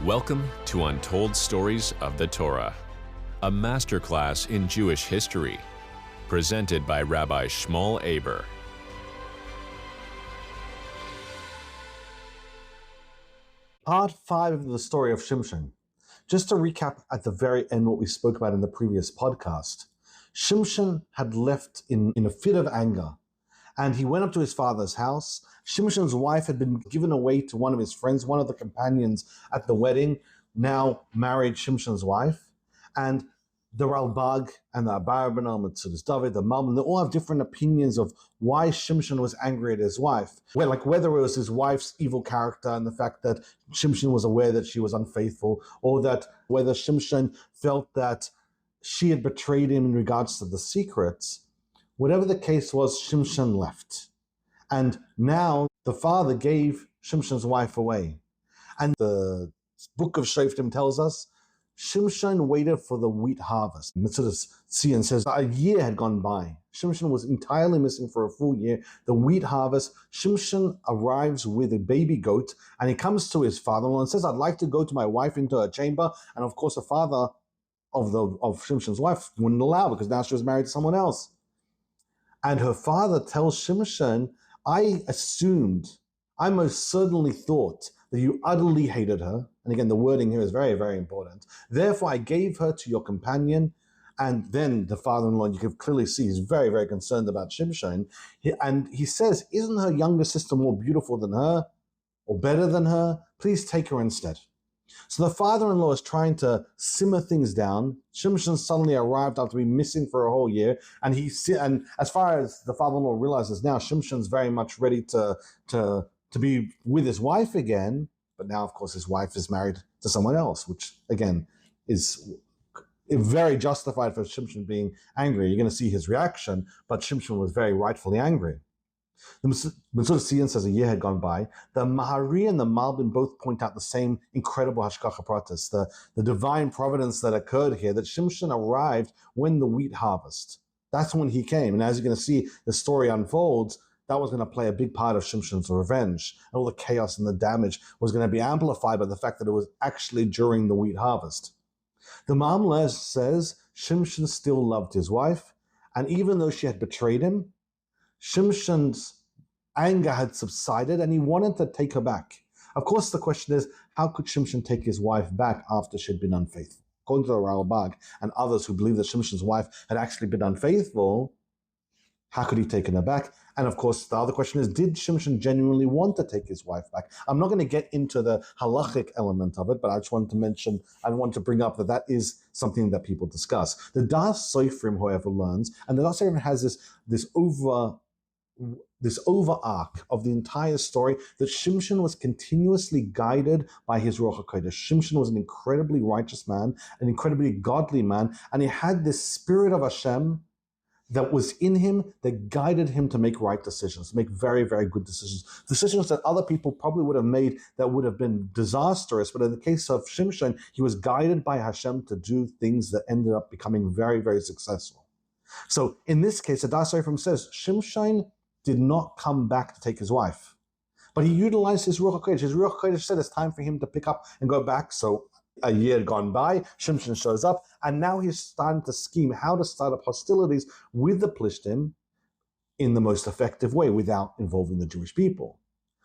Welcome to Untold Stories of the Torah, a masterclass in Jewish history, presented by Rabbi Shmuel Aber. Part 5 of the story of Shimshon. Just to recap at the very end what we spoke about in the previous podcast. Shimshon had left in a fit of anger, and he went up to his father's house. Shimshon's wife had been given away to one of his friends, one of the companions at the wedding, now married Shimshon's wife. And the Ralbag and the Abarbanel, Metzudas David, the Malbim, they all have different opinions of why Shimshon was angry at his wife. Whether it was his wife's evil character and the fact that Shimshon was aware that she was unfaithful, or that whether Shimshon felt that she had betrayed him in regards to the secrets. Whatever the case was, Shimshon left. And now the father gave Shimshon's wife away. And the book of Shoftim tells us Shimshon waited for the wheat harvest. Metzudas Tzion says a year had gone by. Shimshon was entirely missing for a full year. The wheat harvest, Shimshon arrives with a baby goat, and he comes to his father-in-law and says, I'd like to go to my wife into her chamber. And of course, the father of Shimshon's wife wouldn't allow, because now she was married to someone else. And her father tells Shimshon, I most certainly thought that you utterly hated her. And again, the wording here is very, very important. Therefore, I gave her to your companion. And then the father-in-law, you can clearly see, he's very, very concerned about Shimshon. And he says, isn't her younger sister more beautiful than her or better than her? Please take her instead. So the father-in-law is trying to simmer things down. Shimshon suddenly arrived after being missing for a whole year. And as far as the father-in-law realizes now, Shimshon's very much ready to be with his wife again. But now, of course, his wife is married to someone else, which, again, is very justified for Shimshon being angry. You're going to see his reaction, but Shimshon was very rightfully angry. The Metzudas Tzion says a year had gone by. The Mahari and the Malbim both point out the same incredible Hashgacha Pratis, the divine providence that occurred here, that Shimshon arrived when the wheat harvest. That's when he came. And as you're going to see, the story unfolds, that was going to play a big part of Shimshon's revenge. And all the chaos and the damage was going to be amplified by the fact that it was actually during the wheat harvest. The Ma'amleh says Shimshon still loved his wife, and even though she had betrayed him, Shimshon's anger had subsided and he wanted to take her back. Of course, the question is, how could Shimshon take his wife back after she'd been unfaithful? According to the Ralbag and others who believe that Shimshon's wife had actually been unfaithful, how could he take her back? And of course, the other question is, did Shimshon genuinely want to take his wife back? I'm not going to get into the halachic element of it, but I just wanted to mention, I want to bring up that is something that people discuss. The Das Sofrim, however, learns, and the Das Sofrim has this overarch of the entire story, that Shimshon was continuously guided by his Ruach HaKodesh. Shimshon was an incredibly righteous man, an incredibly godly man, and he had this spirit of Hashem that was in him that guided him to make right decisions, make very, very good decisions. Decisions that other people probably would have made that would have been disastrous. But in the case of Shimshon, he was guided by Hashem to do things that ended up becoming very, very successful. So in this case, the Das Sofrim says, Shimshon did not come back to take his wife, but he utilized his Ruach HaKodesh. His Ruach HaKodesh said it's time for him to pick up and go back. So a year had gone by, Shimshon shows up, and now he's starting to scheme how to start up hostilities with the Plishtim in the most effective way without involving the Jewish people.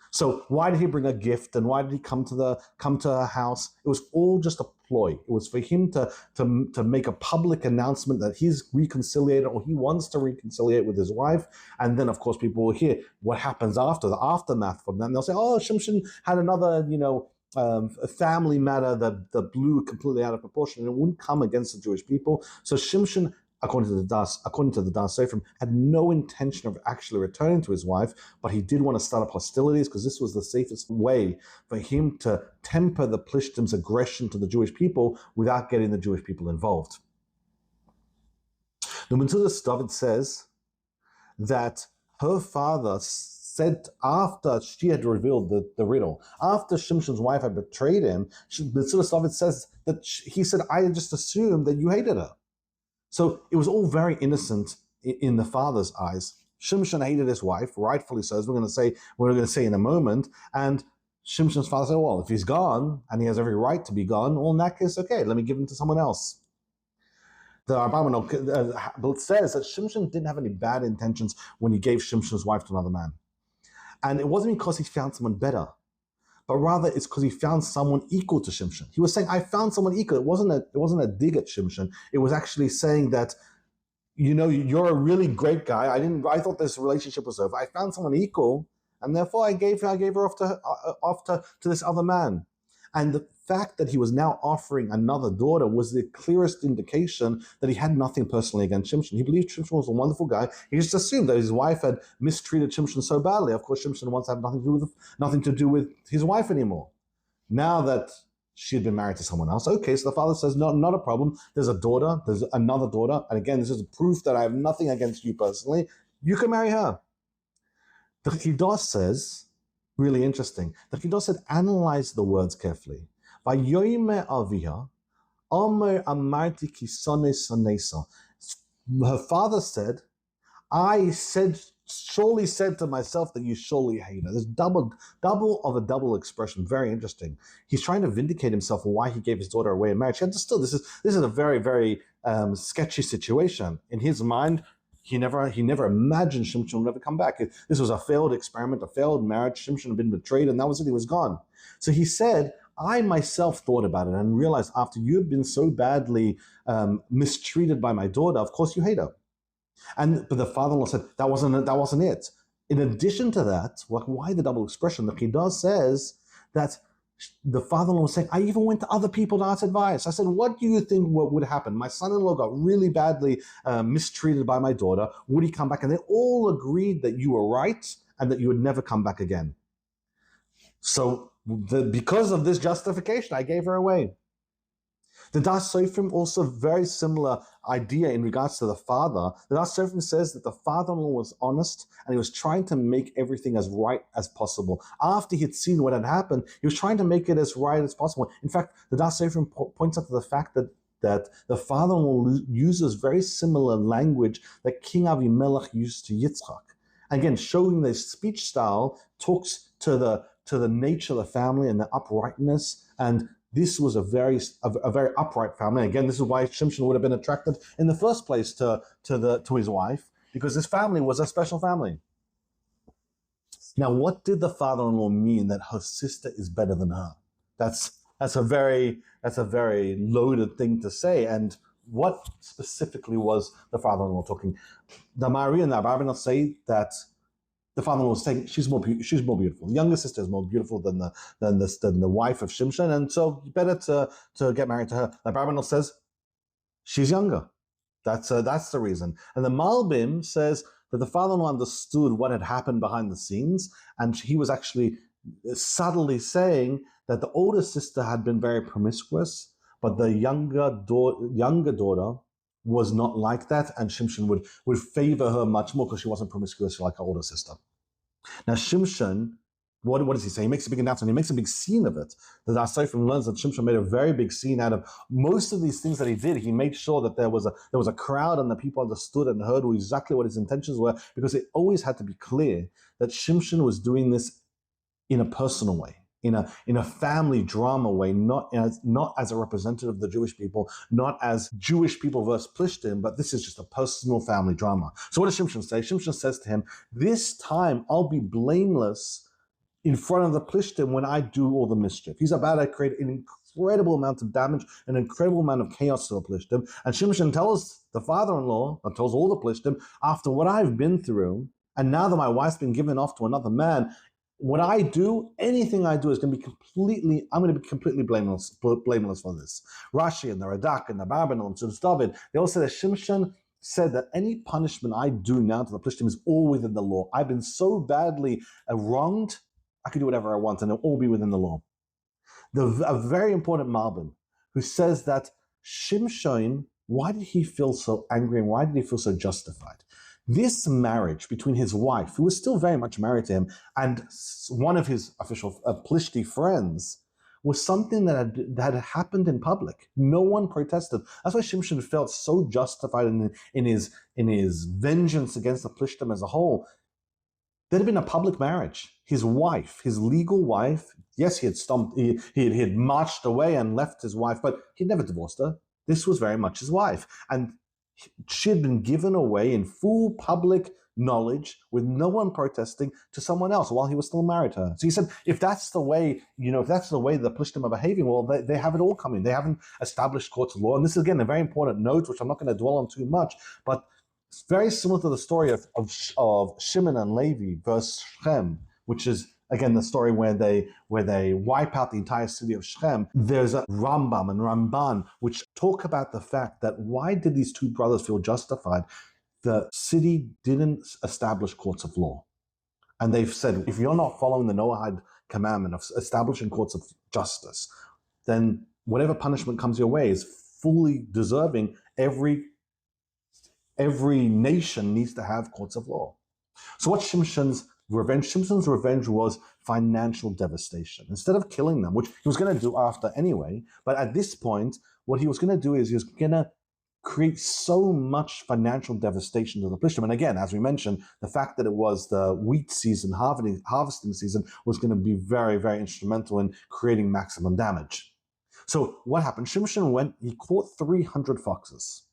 So why did he bring a gift, and why did he come to her house? It was all just a ploy. It was for him to make a public announcement that he's reconciliated, or he wants to reconciliate with his wife. And then, of course, people will hear what happens after, the aftermath from that. And they'll say, oh, Shimshon had another, a family matter that blew completely out of proportion, and it wouldn't come against the Jewish people. So Shimshon, according to the Das Sofrim, had no intention of actually returning to his wife, but he did want to start up hostilities because this was the safest way for him to temper the Plishtim's aggression to the Jewish people without getting the Jewish people involved. The Metzudas David says that her father said, after she had revealed the riddle, after Shimshon's wife had betrayed him, Metzudas David says that he said, I just assumed that you hated her. So it was all very innocent in the father's eyes. Shimshon hated his wife, rightfully so, as we're going to say in a moment, and Shimshon's father said, well, if he's gone and he has every right to be gone, well, in that case, okay, let me give him to someone else. The Bible says that Shimshon didn't have any bad intentions when he gave Shimshon's wife to another man. And it wasn't because he found someone better, but rather it's because he found someone equal to Shimshon. He was saying, I found someone equal. It wasn't a dig at Shimshon. It was actually saying that, you know, you're a really great guy. I thought this relationship was over. I found someone equal, and therefore I gave her off to this other man. And the fact that he was now offering another daughter was the clearest indication that he had nothing personally against Shimshon. He believed Shimshon was a wonderful guy. He just assumed that his wife had mistreated Shimshon so badly. Of course, Shimshon wants to have nothing to do with his wife anymore. Now that she had been married to someone else, okay, so the father says, no, not a problem. There's a daughter, there's another daughter. And again, this is proof that I have nothing against you personally. You can marry her. The Chidah says, really interesting. The Chidah said, analyze the words carefully. Vayomer Aviha, Omer Amarti ki sonesa. Her father said, surely said to myself that you surely hate her. There's double expression. Very interesting. He's trying to vindicate himself for why he gave his daughter away in marriage. He understood this is a very, very sketchy situation. In his mind, he never imagined Shimshon would ever come back. This was a failed experiment, a failed marriage. Shimshon had been betrayed, and that was it. He was gone. So he said, I myself thought about it and realized after you had been so badly mistreated by my daughter, of course you hate her. But the father-in-law said, that wasn't it. In addition to that, why the double expression? The Chidah says that the father-in-law was saying, I even went to other people to ask advice. I said, what do you think would happen? My son-in-law got really badly mistreated by my daughter. Would he come back? And they all agreed that you were right and that you would never come back again. So because of this justification, I gave her away. The Das Sofrim also very similar idea in regards to the father. The Das Sofrim says that the father-in-law was honest and he was trying to make everything as right as possible. After he had seen what had happened, he was trying to make it as right as possible. In fact, the Das Sofrim points out to the fact that the father-in-law uses very similar language that King Avimelech used to Yitzchak. Again, showing the speech style talks to the nature of the family and the uprightness, and this was a very upright family. Again, this is why Shimshon would have been attracted in the first place to his wife, because this family was a special family. Now, what did the father-in-law mean that her sister is better than her? That's a very loaded thing to say. And what specifically was the father-in-law talking? The Mari and the Abarbanel say that the father-in-law was saying she's more beautiful. The younger sister is more beautiful than the wife of Shimshon, and so better to get married to her. The Abarbanel says she's younger. That's the reason. And the Malbim says that the father-in-law understood what had happened behind the scenes, and he was actually subtly saying that the older sister had been very promiscuous, but the younger daughter was not like that, and Shimshon would favor her much more because she wasn't promiscuous like her older sister. Now Shimshon, what does he say? He makes a big announcement. He makes a big scene of it. The Das Sofrim learns that Shimshon made a very big scene out of most of these things that he did. He made sure that there was a crowd and the people understood and heard exactly what his intentions were, because it always had to be clear that Shimshon was doing this in a personal way, in a family drama way, not as a representative of the Jewish people, not as Jewish people versus Plishtim, but this is just a personal family drama. So what does Shimshon say? Shimshon says to him, this time I'll be blameless in front of the Plishtim when I do all the mischief. He's about to create an incredible amount of damage, an incredible amount of chaos to the Plishtim. And Shimshon tells the father-in-law, or tells all the Plishtim, after what I've been through, and now that my wife's been given off to another man, what I do, anything I do is going to be completely blameless for this. Rashi and the Radak and the Barbanel and Sudas David, they all say that Shimshon said that any punishment I do now to the Plishtim is all within the law. I've been so badly wronged, I can do whatever I want and it'll all be within the law. A very important Malbim who says that Shimshon, why did he feel so angry and why did he feel so justified? This marriage between his wife, who was still very much married to him, and one of his official Plishti friends, was something that had happened in public. No one protested. That's why Shimshon felt so justified in his vengeance against the Plishtim as a whole. There had been a public marriage. His wife, his legal wife, Yes, he had stomped, he had marched away and left his wife, but he'd never divorced her. This was very much his wife. And she had been given away in full public knowledge with no one protesting to someone else while he was still married to her. So he said, if that's the way, if that's the way the Plishtim are behaving, well, they have it all coming. They haven't established courts of law. And this is, again, a very important note, which I'm not going to dwell on too much, but it's very similar to the story of Shimon and Levi versus Shem, which is, again, the story where they wipe out the entire city of Shechem. There's a Rambam and Ramban which talk about the fact that why did these two brothers feel justified? The city didn't establish courts of law. And they've said, if you're not following the Noahide commandment of establishing courts of justice, then whatever punishment comes your way is fully deserving. Every nation needs to have courts of law. So what's Shimshon's revenge? Shimshon's revenge was financial devastation. Instead of killing them, which he was going to do after anyway, but at this point, what he was going to do is he was going to create so much financial devastation to the Plishtim. And again, as we mentioned, the fact that it was the wheat season, harvesting season, was going to be very, very instrumental in creating maximum damage. So what happened? Shimshon he caught 300 foxes,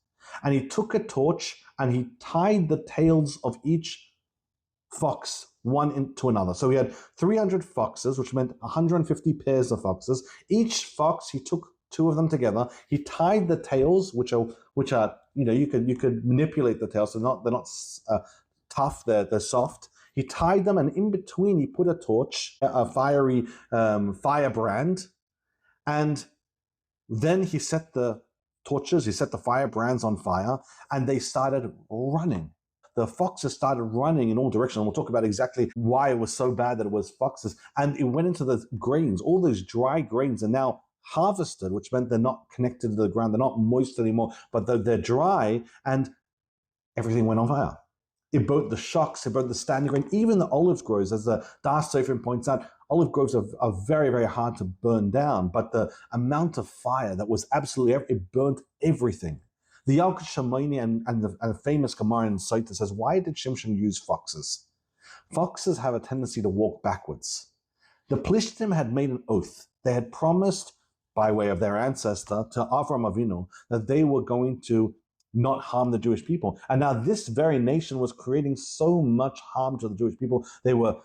and he took a torch and he tied the tails of each fox one into another. So he had 300 foxes, which meant 150 pairs of foxes. Each fox, he took two of them together. He tied the tails, which are you could manipulate the tails. So they're not tough. They're soft. He tied them, and in between he put a torch, a fiery firebrand, and then he set the torches. He set the firebrands on fire, and they started running. The foxes started running in all directions. And we'll talk about exactly why it was so bad that it was foxes. And it went into the grains. All those dry grains are now harvested, which meant they're not connected to the ground. They're not moist anymore, but they're dry, and everything went on fire. It burnt the shocks, it burnt the standing grain, even the olive groves. As the Das Sofrim points out, olive groves are very, very hard to burn down, but the amount of fire that was absolutely, it burnt everything. The Yalkut Shemaini and the famous Gemara in Saita says, why did Shimshon use foxes? Foxes have a tendency to walk backwards. The Plishtim had made an oath. They had promised, by way of their ancestor, to Avram Avinu, that they were going to not harm the Jewish people. And now this very nation was creating so much harm to the Jewish people. They were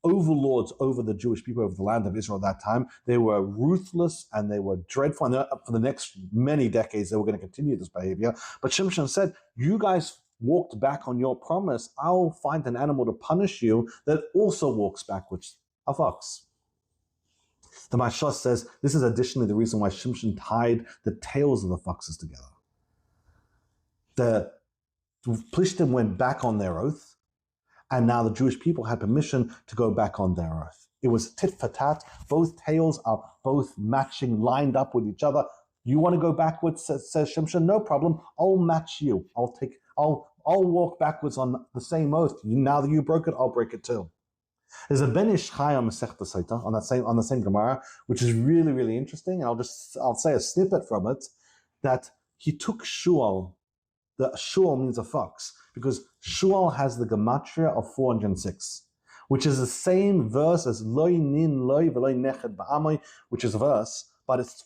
overlords over the Jewish people, over the land of Israel at that time. They were ruthless and they were dreadful. And for the next many decades, they were going to continue this behavior. But Shimshon said, you guys walked back on your promise. I'll find an animal to punish you that also walks backwards, a fox. The Mashal says this is additionally the reason why Shimshon tied the tails of the foxes together. The Plishtim went back on their oath, and now the Jewish people had permission to go back on their oath. It was tit for tat. Both tails are both matching, lined up with each other. You want to go backwards, says Shimshon? No problem. I'll match you. I'll walk backwards on the same oath. Now that you broke it, I'll break it too. There's a Ben Ish Chai on Masechta Saita on the same Gemara, which is really, really interesting. And I'll say a snippet from it, that he took Shual. The Shual means a fox, because Shual has the gematria of 406, which is the same verse as Loi Nin Loi V'Loi Neched Ba'amoi, which is a verse, but it's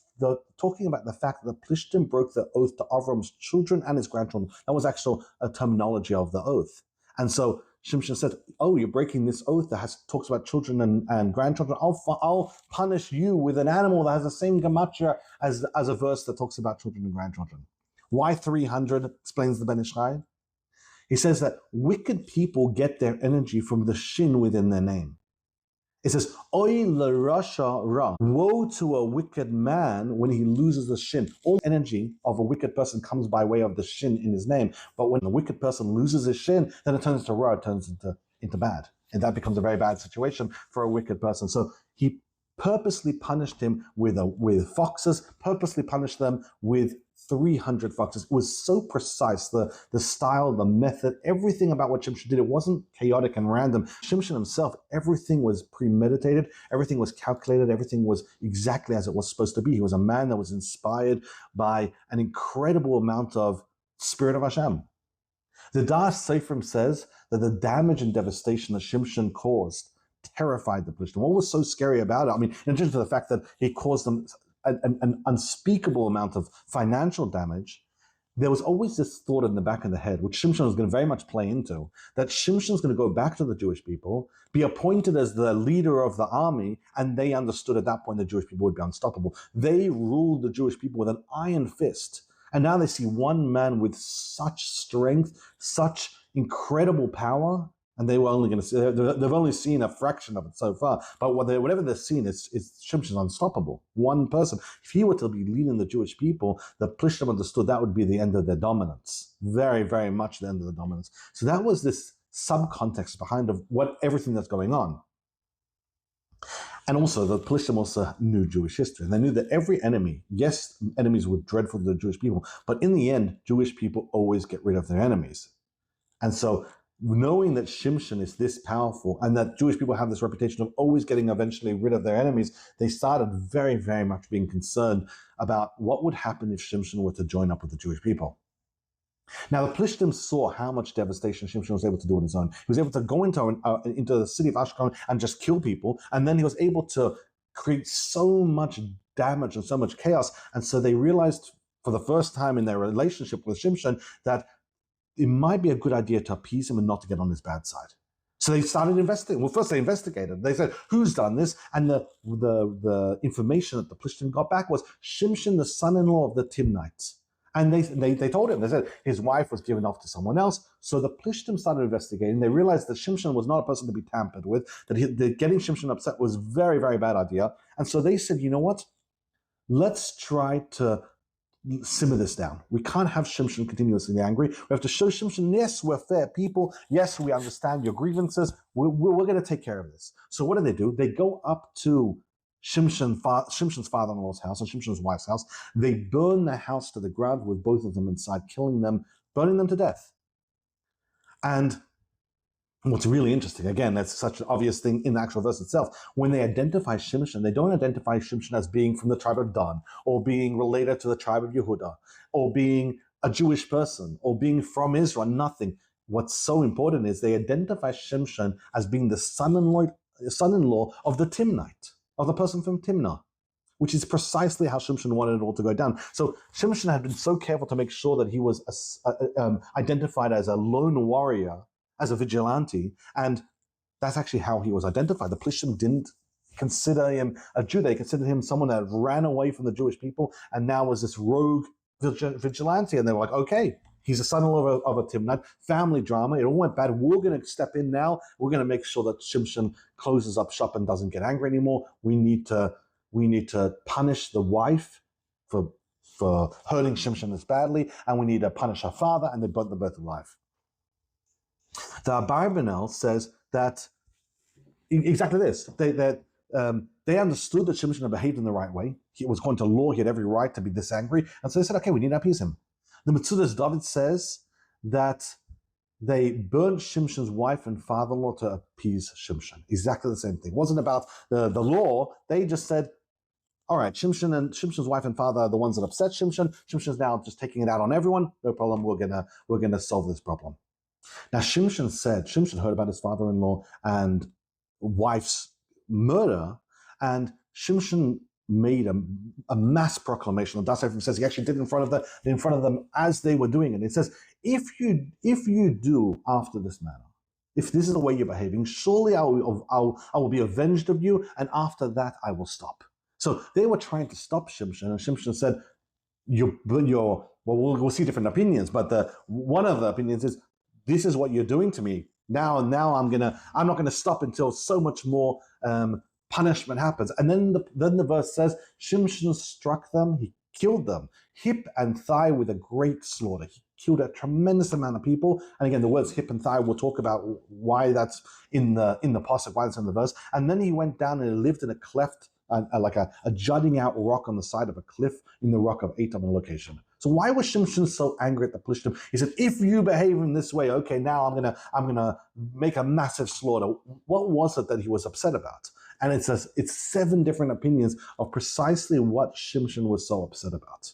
talking about the fact that the Plishtim broke the oath to Avram's children and his grandchildren. That was actually a terminology of the oath. And so Shimshon said, oh, you're breaking this oath that talks about children and grandchildren. I'll punish you with an animal that has the same gematria as a verse that talks about children and grandchildren. Why 300, explains the Ben Ish Chai? He says that wicked people get their energy from the shin within their name. It says, Oy l'rasha ra. Woe to a wicked man when he loses the shin. All energy of a wicked person comes by way of the shin in his name. But when a wicked person loses his shin, then it turns into ra, it turns into bad. And that becomes a very bad situation for a wicked person. So he purposely punished him with foxes, purposely punished them with 300 foxes. It was so precise, the style, the method, everything about what Shimshon did. It wasn't chaotic and random. Shimshon himself, everything was premeditated, everything was calculated, everything was exactly as it was supposed to be. He was a man that was inspired by an incredible amount of spirit of Hashem. The Das Sofrim says that the damage and devastation that Shimshon caused terrified the Plishtim. What was so scary about it? I mean, in addition to the fact that it caused them an unspeakable amount of financial damage, there was always this thought in the back of the head, which Shimshon was going to very much play into, that Shimshon's going to go back to the Jewish people, be appointed as the leader of the army, and they understood at that point the Jewish people would be unstoppable. They ruled the Jewish people with an iron fist. And now they see one man with such strength, such incredible power, and they were only going to see, they've only seen a fraction of it so far. But whatever they've seen is Shimshon's unstoppable. One person. If he were to be leading the Jewish people, the Plishtim understood that would be the end of their dominance. Very, very much the end of the dominance. So that was this subcontext behind of everything that's going on. And also, the Plishtim also knew Jewish history. And they knew that every enemy, yes, enemies were dreadful to the Jewish people, but in the end, Jewish people always get rid of their enemies. And so, knowing that Shimshon is this powerful and that Jewish people have this reputation of always getting eventually rid of their enemies, they started very, very much being concerned about what would happen if Shimshon were to join up with the Jewish people. Now, the Plishtim saw how much devastation Shimshon was able to do on his own. He was able to go into the city of Ashkelon and just kill people, and then he was able to create so much damage and so much chaos. And so they realized for the first time in their relationship with Shimshon that it might be a good idea to appease him and not to get on his bad side. So they started investigating. Well, first they investigated. They said, who's done this? And the information that the Plishtim got back was Shimshon, the son-in-law of the Timnites. And they told him, they said his wife was given off to someone else. So the Plishtim started investigating. They realized that Shimshon was not a person to be tampered with, that getting Shimshon upset was a very, very bad idea. And so they said, you know what? Let's try to simmer this down. We can't have Shimshon continuously angry. We have to show Shimshon, yes, we're fair people. Yes, we understand your grievances. We're going to take care of this. So what do? They go up to Shimshon's father-in-law's house and Shimshon's wife's house. They burn their house to the ground with both of them inside, killing them, burning them to death. And what's really interesting, again, that's such an obvious thing in the actual verse itself. When they identify Shimshon, they don't identify Shimshon as being from the tribe of Dan, or being related to the tribe of Yehuda, or being a Jewish person, or being from Israel, nothing. What's so important is they identify Shimshon as being the son-in-law of the Timnite, of the person from Timnah, which is precisely how Shimshon wanted it all to go down. So Shimshon had been so careful to make sure that he was identified as a lone warrior, as a vigilante, and that's actually how he was identified. The Plishtim didn't consider him a Jew. They considered him someone that ran away from the Jewish people and now was this rogue vigilante. And they were like, okay, he's a son-in-law of a Timnite, family drama. It all went bad. We're going to step in now. We're going to make sure that Shimshon closes up shop and doesn't get angry anymore. We need to punish the wife for hurting Shimshon this badly, and we need to punish her father, and they burnt them both alive. The Abarbanel says that exactly this. They understood that Shimshon had behaved in the right way. He was according to law. He had every right to be this angry. And so they said, okay, we need to appease him. The Metzudas David says that they burnt Shimshon's wife and father-in-law to appease Shimshon. Exactly the same thing. It wasn't about the law. They just said, all right, Shimshon and Shimshon's wife and father are the ones that upset Shimshon. Shimshon's now just taking it out on everyone. No problem. We're gonna solve this problem. Now, Shimshon heard about his father-in-law and wife's murder, and Shimshon made a mass proclamation. The Dehydration says he actually did it in front of them as they were doing it. It says, if you do after this manner, if this is the way you're behaving, surely I will be avenged of you, and after that I will stop. So they were trying to stop Shimshon, and Shimshon said, we'll see different opinions, but one of the opinions is, this is what you're doing to me. Now I'm not gonna stop until so much more punishment happens. And then the verse says, Shimshon struck them, he killed them, hip and thigh with a great slaughter. He killed a tremendous amount of people. And again, the words hip and thigh, we'll talk about why that's in the pasuk, why it's in the verse. And then he went down and lived in a cleft, like a jutting out rock on the side of a cliff in the rock of Etam location. So why was Shimshon so angry at the Plishtim? He said, if you behave in this way, okay, now I'm gonna make a massive slaughter. What was it that he was upset about? And it says it's 7 different opinions of precisely what Shimshon was so upset about.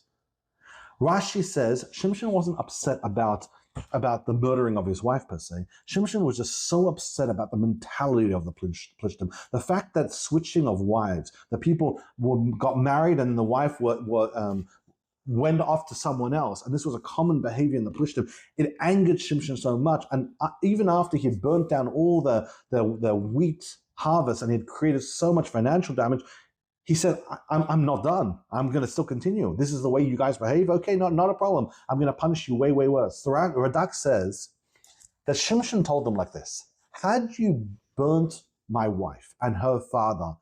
Rashi says Shimshon wasn't upset about about the murdering of his wife per se. Shimshon was just so upset about the mentality of the Plishtim. The fact that switching of wives, the people got married and the wife went off to someone else, and this was a common behavior in the Plishtim. It angered Shimshon so much, and even after he had burnt down all the wheat harvest and he had created so much financial damage, he said, I'm not done. I'm going to still continue. This is the way you guys behave? Okay, not a problem. I'm going to punish you way, way worse. The Radak says that Shimshon told them like this: had you burnt my wife and her father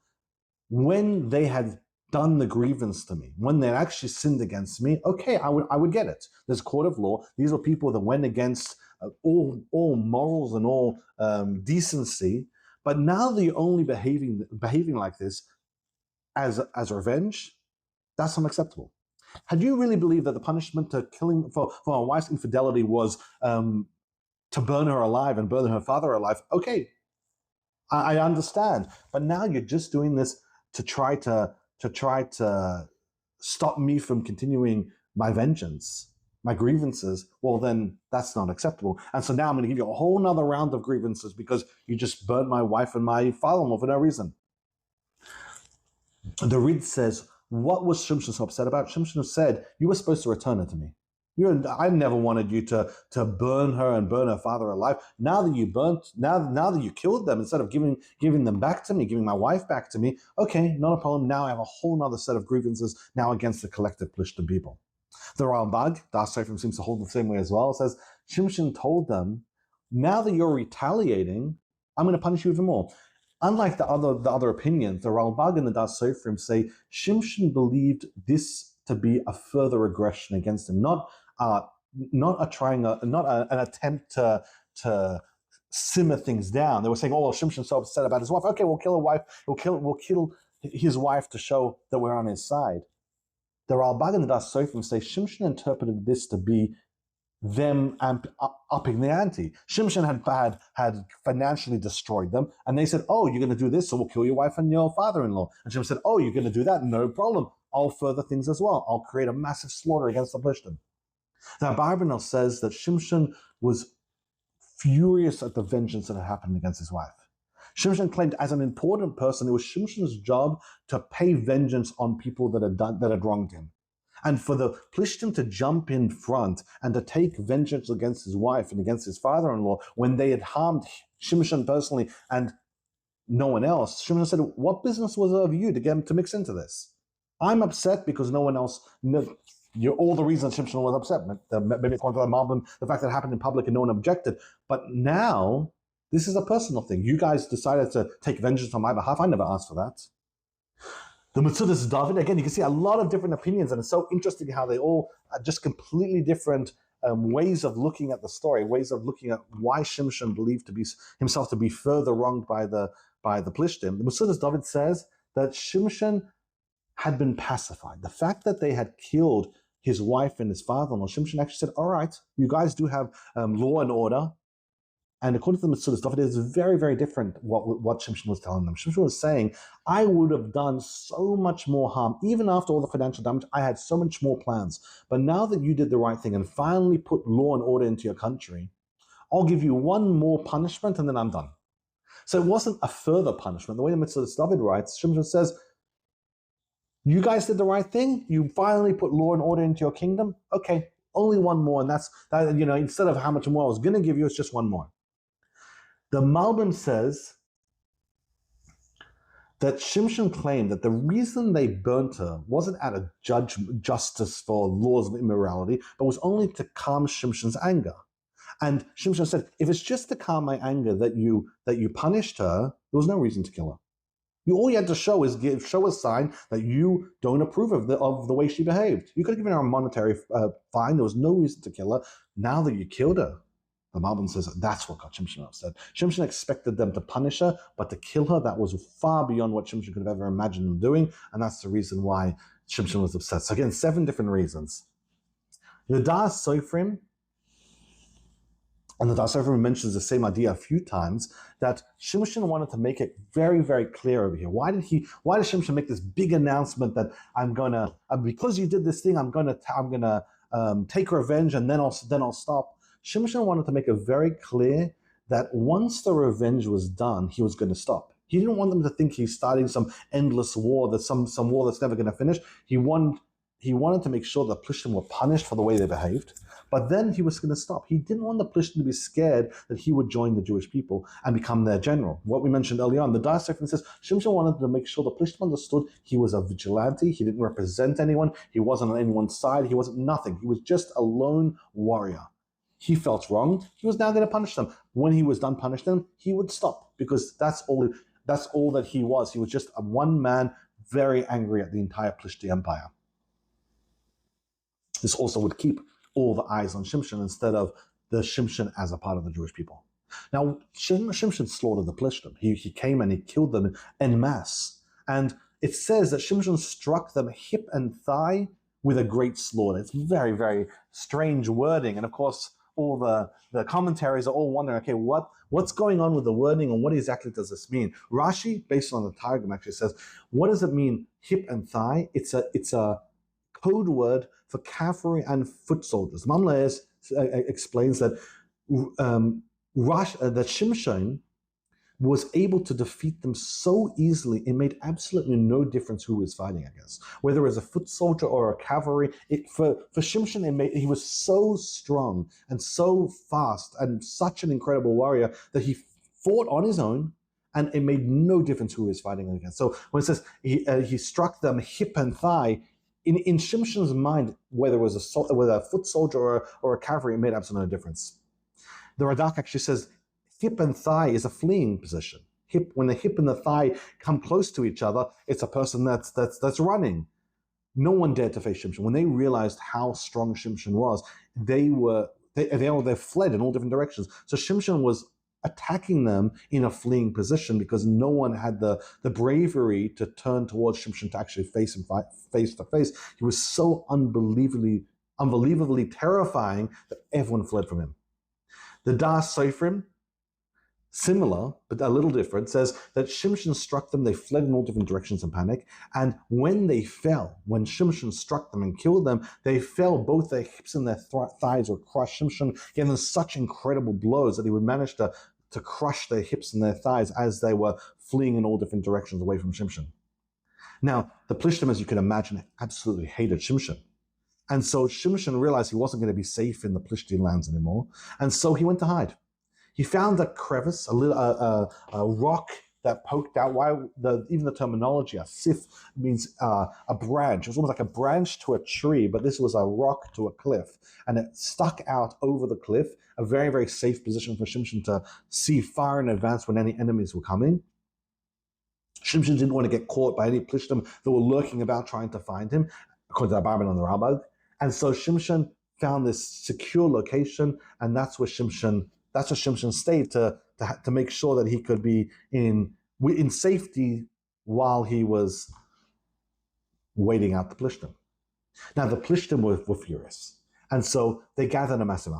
when they had done the grievance to me, when they actually sinned against me, okay, I would get it. There's a court of law. These were people that went against all morals and all decency. But now that you're only behaving like this as revenge, that's unacceptable. Had you really believed that the punishment to killing for a wife's infidelity was to burn her alive and burn her father alive, okay, I understand. But now you're just doing this to try to stop me from continuing my vengeance, my grievances. Well, then that's not acceptable. And so now I'm going to give you a whole nother round of grievances because you just burned my wife and my father-in-law for no reason. The Rid says, what was Shimshon so upset about? Shimshon said, you were supposed to return her to me. I never wanted you to burn her and burn her father alive. Now that you killed them, instead of giving them back to me, giving my wife back to me, okay, not a problem. Now I have a whole nother set of grievances now against the collective Plishtim people. The Rambag, Das Seifrim seems to hold the same way as well. It says, Shimshon told them, now that you're retaliating, I'm going to punish you even more. Unlike the other opinions, the Rambag and the Das Seifrim say Shimshon believed this to be a further aggression against him, not an attempt to simmer things down. They were saying, "Oh, well, Shimshon's so upset about his wife. Okay, we'll kill a wife. We'll kill his wife to show that we're on his side." The Rambag and the Das Seifrim say Shimshon interpreted this to be them upping the ante. Shimshon had financially destroyed them, and they said, "Oh, you're going to do this, so we'll kill your wife and your father-in-law." And Shimshon said, "Oh, you're going to do that? No problem. I'll further things as well. I'll create a massive slaughter against the Plishtim." Now, Barbanel says that Shimshon was furious at the vengeance that had happened against his wife. Shimshon claimed, as an important person, it was Shimshon's job to pay vengeance on people that had wronged him. And for the Plishtim to jump in front and to take vengeance against his wife and against his father-in-law when they had harmed Shimshon personally and no one else, Shimshon said, what business was it of you to get him to mix into this? I'm upset because no one else... all the reasons Shimshon was upset, maybe according to the Malbim, the fact that it happened in public and no one objected. But now, this is a personal thing. You guys decided to take vengeance on my behalf. I never asked for that. The Metzudas David, again, you can see a lot of different opinions, and it's so interesting how they all are just completely different ways of looking at the story, ways of looking at why Shimshon believed himself to be further wronged by the Plishtim. The Metzudas David says that Shimshon had been pacified. The fact that they had killed his wife and his father-in-law, Shimshon actually said, all right, you guys do have law and order. And according to the Metzudas David, it is very, very different what Shimshon was telling them. Shimshon was saying, I would have done so much more harm. Even after all the financial damage, I had so much more plans. But now that you did the right thing and finally put law and order into your country, I'll give you one more punishment and then I'm done. So it wasn't a further punishment. The way the Metzudas David writes, Shimshon says, you guys did the right thing. You finally put law and order into your kingdom. Okay, only one more. And that's, instead of how much more I was going to give you, it's just one more. The Malbim says that Shimshon claimed that the reason they burnt her wasn't out of justice for laws of immorality, but was only to calm Shimshon's anger. And Shimshon said, if it's just to calm my anger that you punished her, there was no reason to kill her. All you had to show is show a sign that you don't approve of the way she behaved. You could have given her a monetary fine. There was no reason to kill her. Now that you killed her, the Malbim says that's what got Shimshon upset. Shimshon expected them to punish her, but to kill her, that was far beyond what Shimshon could have ever imagined them doing, and that's the reason why Shimshon was upset. So again, 7 different reasons. The Das Seifrim, and the Das Seifrim mentions the same idea a few times, that Shimshon wanted to make it very, very clear over here. Why did Shimshon make this big announcement that I'm gonna, because you did this thing, I'm gonna take revenge and then I'll stop? Shimshon wanted to make it very clear that once the revenge was done, he was going to stop. He didn't want them to think he's starting some endless war, that some war that's never going to finish. He wanted to make sure the Plishtim were punished for the way they behaved, but then he was going to stop. He didn't want the Plishtim to be scared that he would join the Jewish people and become their general. What we mentioned earlier on, the Dehydration says Shimshon wanted to make sure the Plishtim understood he was a vigilante. He didn't represent anyone. He wasn't on anyone's side. He wasn't nothing. He was just a lone warrior. He felt wronged. He was now going to punish them. When he was done punishing them, he would stop, because that's all that he was. He was just a one man, very angry at the entire Plishti Empire. This also would keep all the eyes on Shimshon instead of the Shimshon as a part of the Jewish people. Now, Shimshon slaughtered the Plishtim. He came and he killed them en masse. And it says that Shimshon struck them hip and thigh with a great slaughter. It's very, very strange wording. And of course, all the commentaries are all wondering, okay, what's going on with the wording and what exactly does this mean? Rashi, based on the Targum, actually says, what does it mean, hip and thigh? It's a code word for cavalry and foot soldiers. Mamlees explains that that Shimshon was able to defeat them so easily, it made absolutely no difference who he was fighting against. Whether it was a foot soldier or a cavalry, for Shimshon, he was so strong and so fast and such an incredible warrior that he fought on his own, and it made no difference who he was fighting against. So when it says he struck them hip and thigh, in Shimshon's mind, whether it was a foot soldier or a cavalry, it made absolutely no difference. The Radak actually says hip and thigh is a fleeing position. When the hip and the thigh come close to each other, it's a person that's running. No one dared to face Shimshon. When they realized how strong Shimshon was, they fled in all different directions. So Shimshon was attacking them in a fleeing position because no one had the bravery to turn towards Shimshon to actually face him face to face. He was so unbelievably terrifying that everyone fled from him. The Das Sofrim, similar, but a little different, says that Shimshon struck them, they fled in all different directions in panic, and when Shimshon struck them and killed them, they fell, both their hips and their thighs were crushed. Shimshon gave them such incredible blows that he would manage to crush their hips and their thighs as they were fleeing in all different directions away from Shimshon. Now, the Plishtim, as you can imagine, absolutely hated Shimshon. And so Shimshon realized he wasn't going to be safe in the Plishtim lands anymore, and so he went to hide. He found a crevice, a rock that poked out. Even the terminology, a sif, means a branch. It was almost like a branch to a tree, but this was a rock to a cliff. And it stuck out over the cliff, a very, very safe position for Shimshon to see far in advance when any enemies were coming. Shimshon didn't want to get caught by any Plishtim that were lurking about trying to find him, according to the Abarban and the Rambam. And so Shimshon found this secure location, and that's where Shimshon stayed to make sure that he could be in safety while he was waiting out the Plishtim. Now, the Plishtim were furious, and so they gathered a massive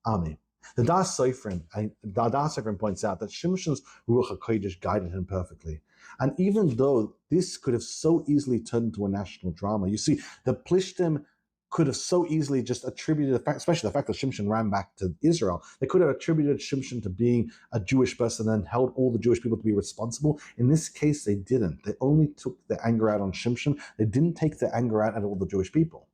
army. The Das Sofrim points out that Shimshon's Ruach HaKodesh guided him perfectly. And even though this could have so easily turned into a national drama, you see, the Plishtim could have so easily just attributed, especially the fact that Shimshon ran back to Israel, they could have attributed Shimshon to being a Jewish person and held all the Jewish people to be responsible. In this case, they didn't. They only took their anger out on Shimshon. They didn't take their anger out at all the Jewish people.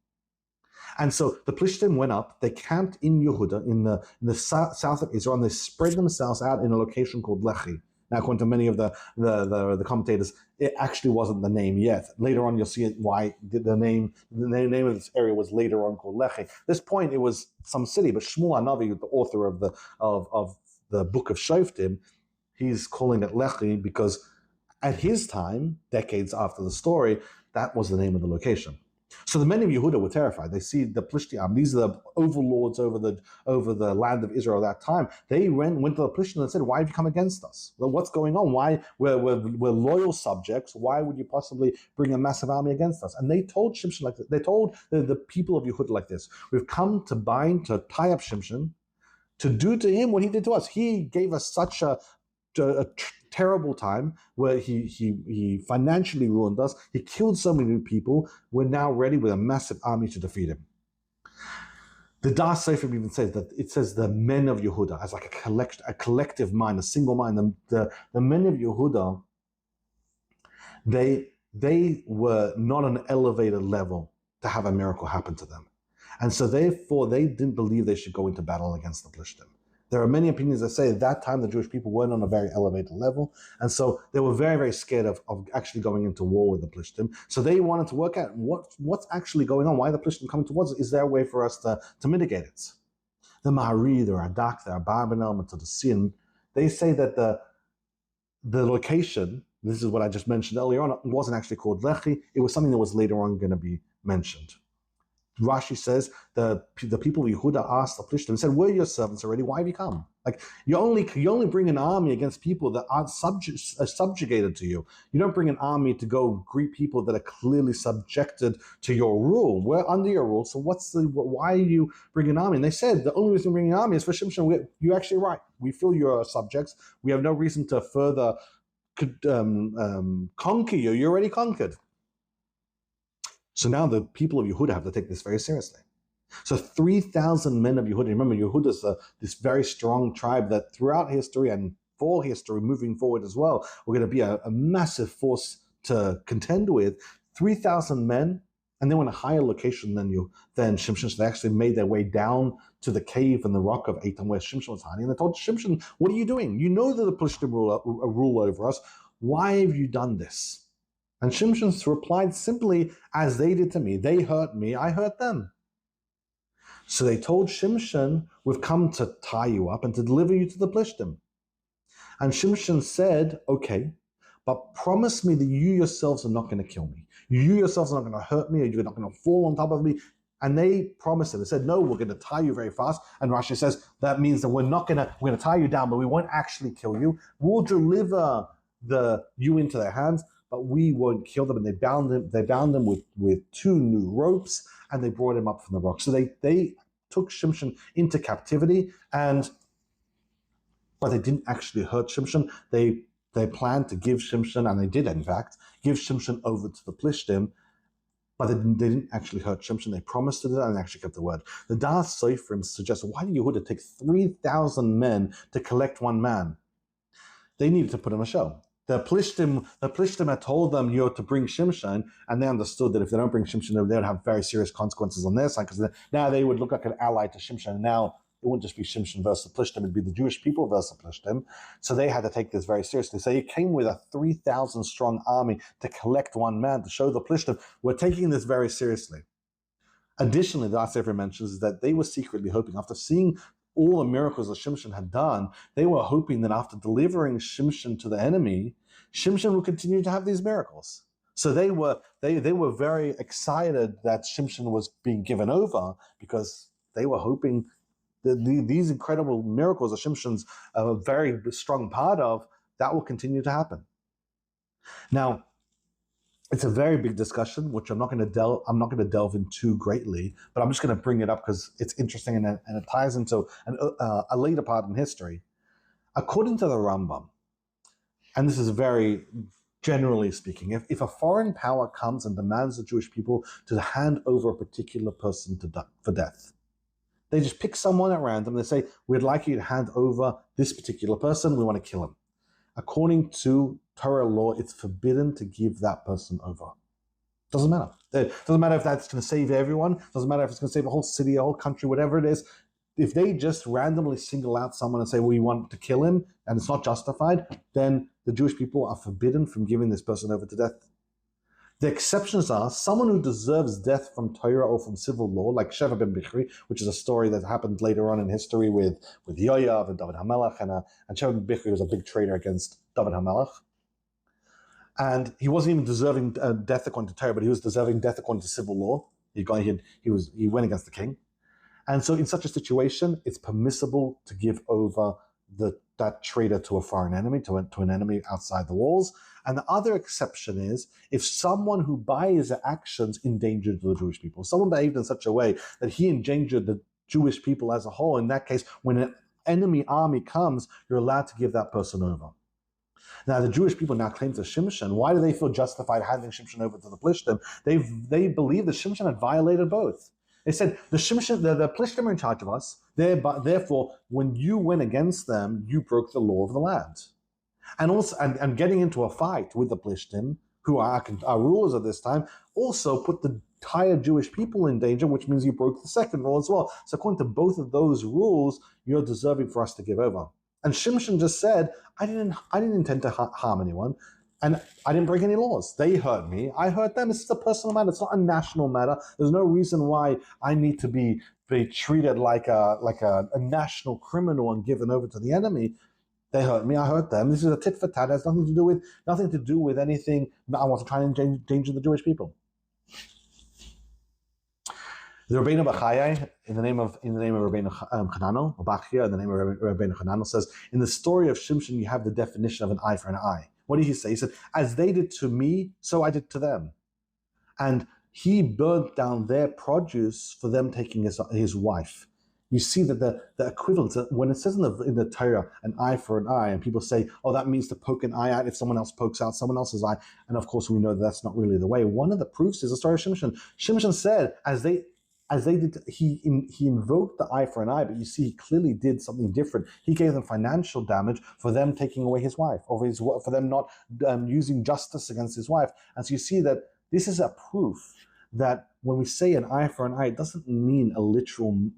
And so the Plishtim went up, they camped in Yehuda, in the south of Israel, and they spread themselves out in a location called Lehi. Now, according to many of the commentators, it actually wasn't the name yet. Later on, you'll see why the name of this area was later on called Lehi. At this point, it was some city, but Shmuel Hanavi, the author of the book of Shoftim, he's calling it Lehi because at his time, decades after the story, that was the name of the location. So the men of Yehuda were terrified. They see the Plishtim, these are the overlords over the land of Israel at that time. They went to the Plishtim and said, "Why have you come against us? Well, what's going on? Why we're loyal subjects? Why would you possibly bring a massive army against us?" And they told Shimshon like this. They told the people of Yehuda like this: "We've come to tie up Shimshon, to do to him what he did to us. He gave us such a terrible time where he financially ruined us. He killed so many people. We're now ready with a massive army to defeat him." The Das Sefer even says that it says the men of Yehuda as like a collective mind, a single mind. The men of Yehuda, they were not on an elevated level to have a miracle happen to them. And so therefore they didn't believe they should go into battle against the Plishtim. There are many opinions that say at that time the Jewish people weren't on a very elevated level, and so they were very, very scared of actually going into war with the Plishtim. So they wanted to work out what's actually going on, why the Plishtim coming towards us. Is there a way for us to mitigate it? The Mahari, the Radak, the Abarbanel, to the sea, and they say that the location, this is what I just mentioned earlier on, wasn't actually called Lechi. It was something that was later on going to be mentioned. Rashi says the people of Yehuda asked the Plishtim and said, "We're your servants already. Why have you come? Like you only bring an army against people that aren't subjugated to you. You don't bring an army to go greet people that are clearly subjected to your rule. We're under your rule. So why are you bringing an army?" And they said the only reason we're bringing an army is for Shimshon. You're actually right. We feel you're subjects. We have no reason to further conquer you. You're already conquered. So now the people of Yehuda have to take this very seriously. So 3,000 men of Yehuda. Remember, Yehuda is this very strong tribe that throughout history and for history moving forward as well, we're going to be a massive force to contend with. 3,000 men, and they were in a higher location than Shimshon. So they actually made their way down to the cave and the rock of Eitan where Shimshon was hiding. And they told Shimshon, "What are you doing? You know that the Plishtim rule over us. Why have you done this?" And Shimshon replied simply, "As they did to me. They hurt me, I hurt them." So they told Shimshon, "We've come to tie you up and to deliver you to the Plishtim." And Shimshon said, "Okay, but promise me that you yourselves are not going to kill me. You yourselves are not going to hurt me, or you're not going to fall on top of me." And they promised it. They said, "No, we're going to tie you very fast." And Rashi says that means that we're going to tie you down, but we won't actually kill you. We'll deliver you into their hands, but we won't kill them. And they bound him with 2 new ropes, and they brought him up from the rock. So they took Shimshon into captivity, but they didn't actually hurt Shimshon. They planned to give Shimshon, and they did in fact, give Shimshon over to the Plishtim, but they didn't actually hurt Shimshon. They promised to do that and actually kept the word. The Das Sofrim suggests, why did Yehuda take 3,000 men to collect one man? They needed to put on a show. The Plishtim had told them, "You're to bring Shimshon," and they understood that if they don't bring Shimshon, they would have very serious consequences on their side, because now they would look like an ally to Shimshon. And now it wouldn't just be Shimshon versus Plishtim; it'd be the Jewish people versus Plishtim. So they had to take this very seriously. So he came with a 3,000 strong army to collect one man to show the Plishtim, "We're taking this very seriously." Additionally, the Sefer mentions that they were secretly hoping, after seeing all the miracles that Shimshon had done, they were hoping that after delivering Shimshon to the enemy, Shimshon would continue to have these miracles. So they were very excited that Shimshon was being given over, because they were hoping that these incredible miracles that Shimshon's a very strong part of, that will continue to happen. Now, it's a very big discussion, which I'm not going to delve into greatly, but I'm just going to bring it up because it's interesting and it ties into a later part in history. According to the Rambam, and this is very generally speaking, if a foreign power comes and demands the Jewish people to hand over a particular person for death, they just pick someone at random. They say, "We'd like you to hand over this particular person. We want to kill him." According to Torah law, it's forbidden to give that person over. Doesn't matter. It doesn't matter if that's going to save everyone. Doesn't matter if it's going to save a whole city, a whole country, whatever it is. If they just randomly single out someone and say, "We want to kill him," and it's not justified, then the Jewish people are forbidden from giving this person over to death. The exceptions are someone who deserves death from Torah or from civil law, like Sheva ben Bichri, which is a story that happened later on in history with Yoav and David HaMelech, and Sheva ben Bichri was a big traitor against David HaMelech. And he wasn't even deserving death according to Torah, but he was deserving death according to civil law. He went against the king. And so in such a situation, it's permissible to give over that traitor to a foreign enemy, to an enemy outside the walls. And the other exception is if someone who by his actions endangered the Jewish people, someone behaved in such a way that he endangered the Jewish people as a whole. In that case, when an enemy army comes, you're allowed to give that person over. Now, the Jewish people now claim to Shimshon. Why do they feel justified handing Shimshon over to the Plishtim? They believe that Shimshon had violated both. They said the Plishtim are in charge of us. Therefore, when you went against them, you broke the law of the land. And also, and getting into a fight with the Plishtim, who are rulers at this time, also put the entire Jewish people in danger, which means you broke the second law as well. So according to both of those rules, you're deserving for us to give over. And Shimshon just said, I didn't intend to harm anyone, and I didn't break any laws. They hurt me, I hurt them. This is a personal matter. It's not a national matter. There's no reason why I need to be treated like a national criminal and given over to the enemy. They hurt me, I hurt them. This is a tit for tat. It has nothing to do with anything that I want to try and endanger the Jewish people. The Rabbeinu Bachayai, in the name of Rabbeinu Hananel, or Bachia, in the name of Rabbeinu Hananel, says, in the story of Shimshon, you have the definition of an eye for an eye. What did he say? He said, as they did to me, so I did to them. And he burnt down their produce for them taking his wife. You see that the equivalence, when it says in the Torah, an eye for an eye, and people say, oh, that means to poke an eye out if someone else pokes out someone else's eye. And of course, we know that that's not really the way. One of the proofs is the story of Shimshon. Shimshon said, as they did, he invoked the eye for an eye, but you see, he clearly did something different. He gave them financial damage for them taking away his wife, or for them not using justice against his wife. And so you see that this is a proof that when we say an eye for an eye, it doesn't mean a literal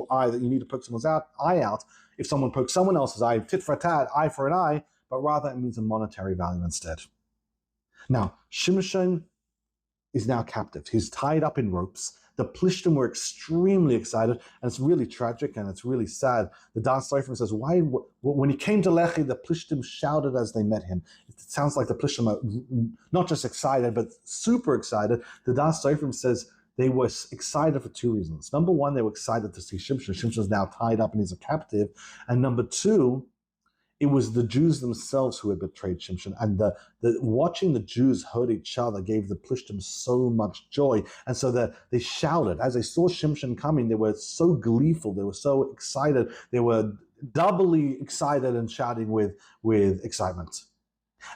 eye that you need to poke someone's eye out. If someone pokes someone else's eye, tit for tat, eye for an eye, but rather it means a monetary value instead. Now, Shimshon is now captive. He's tied up in ropes. The Plishtim were extremely excited, and it's really tragic and it's really sad. The Das Sefer says, when he came to Lehi, the Plishtim shouted as they met him. It sounds like the Plishtim are not just excited, but super excited. The Das Sefer says they were excited for two reasons. Number one, they were excited to see Shimshon. Shimshon is now tied up and he's a captive. And number two, it was the Jews themselves who had betrayed Shimshon, and the watching the Jews hurt each other gave the Plishtim so much joy, and so they shouted as they saw Shimshon coming. They were so gleeful, they were so excited, they were doubly excited and shouting with excitement.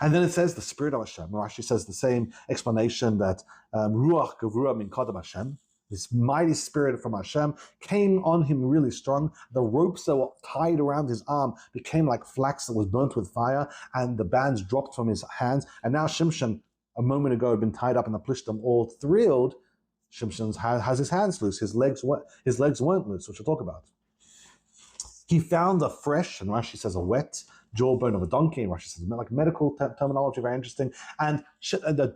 And then it says the Spirit of Hashem. Rashi says the same explanation that Ruach Gevurah min Kodem Hashem. This mighty spirit from Hashem came on him really strong. The ropes that were tied around his arm became like flax that was burnt with fire, and the bands dropped from his hands. And now Shimshon, a moment ago, had been tied up in the Plishtim, all thrilled. Shimshon has his hands loose. His legs weren't loose, which we'll talk about. He found a fresh, and Rashi says a wet, jawbone of a donkey. And Rashi says like medical terminology, very interesting. And the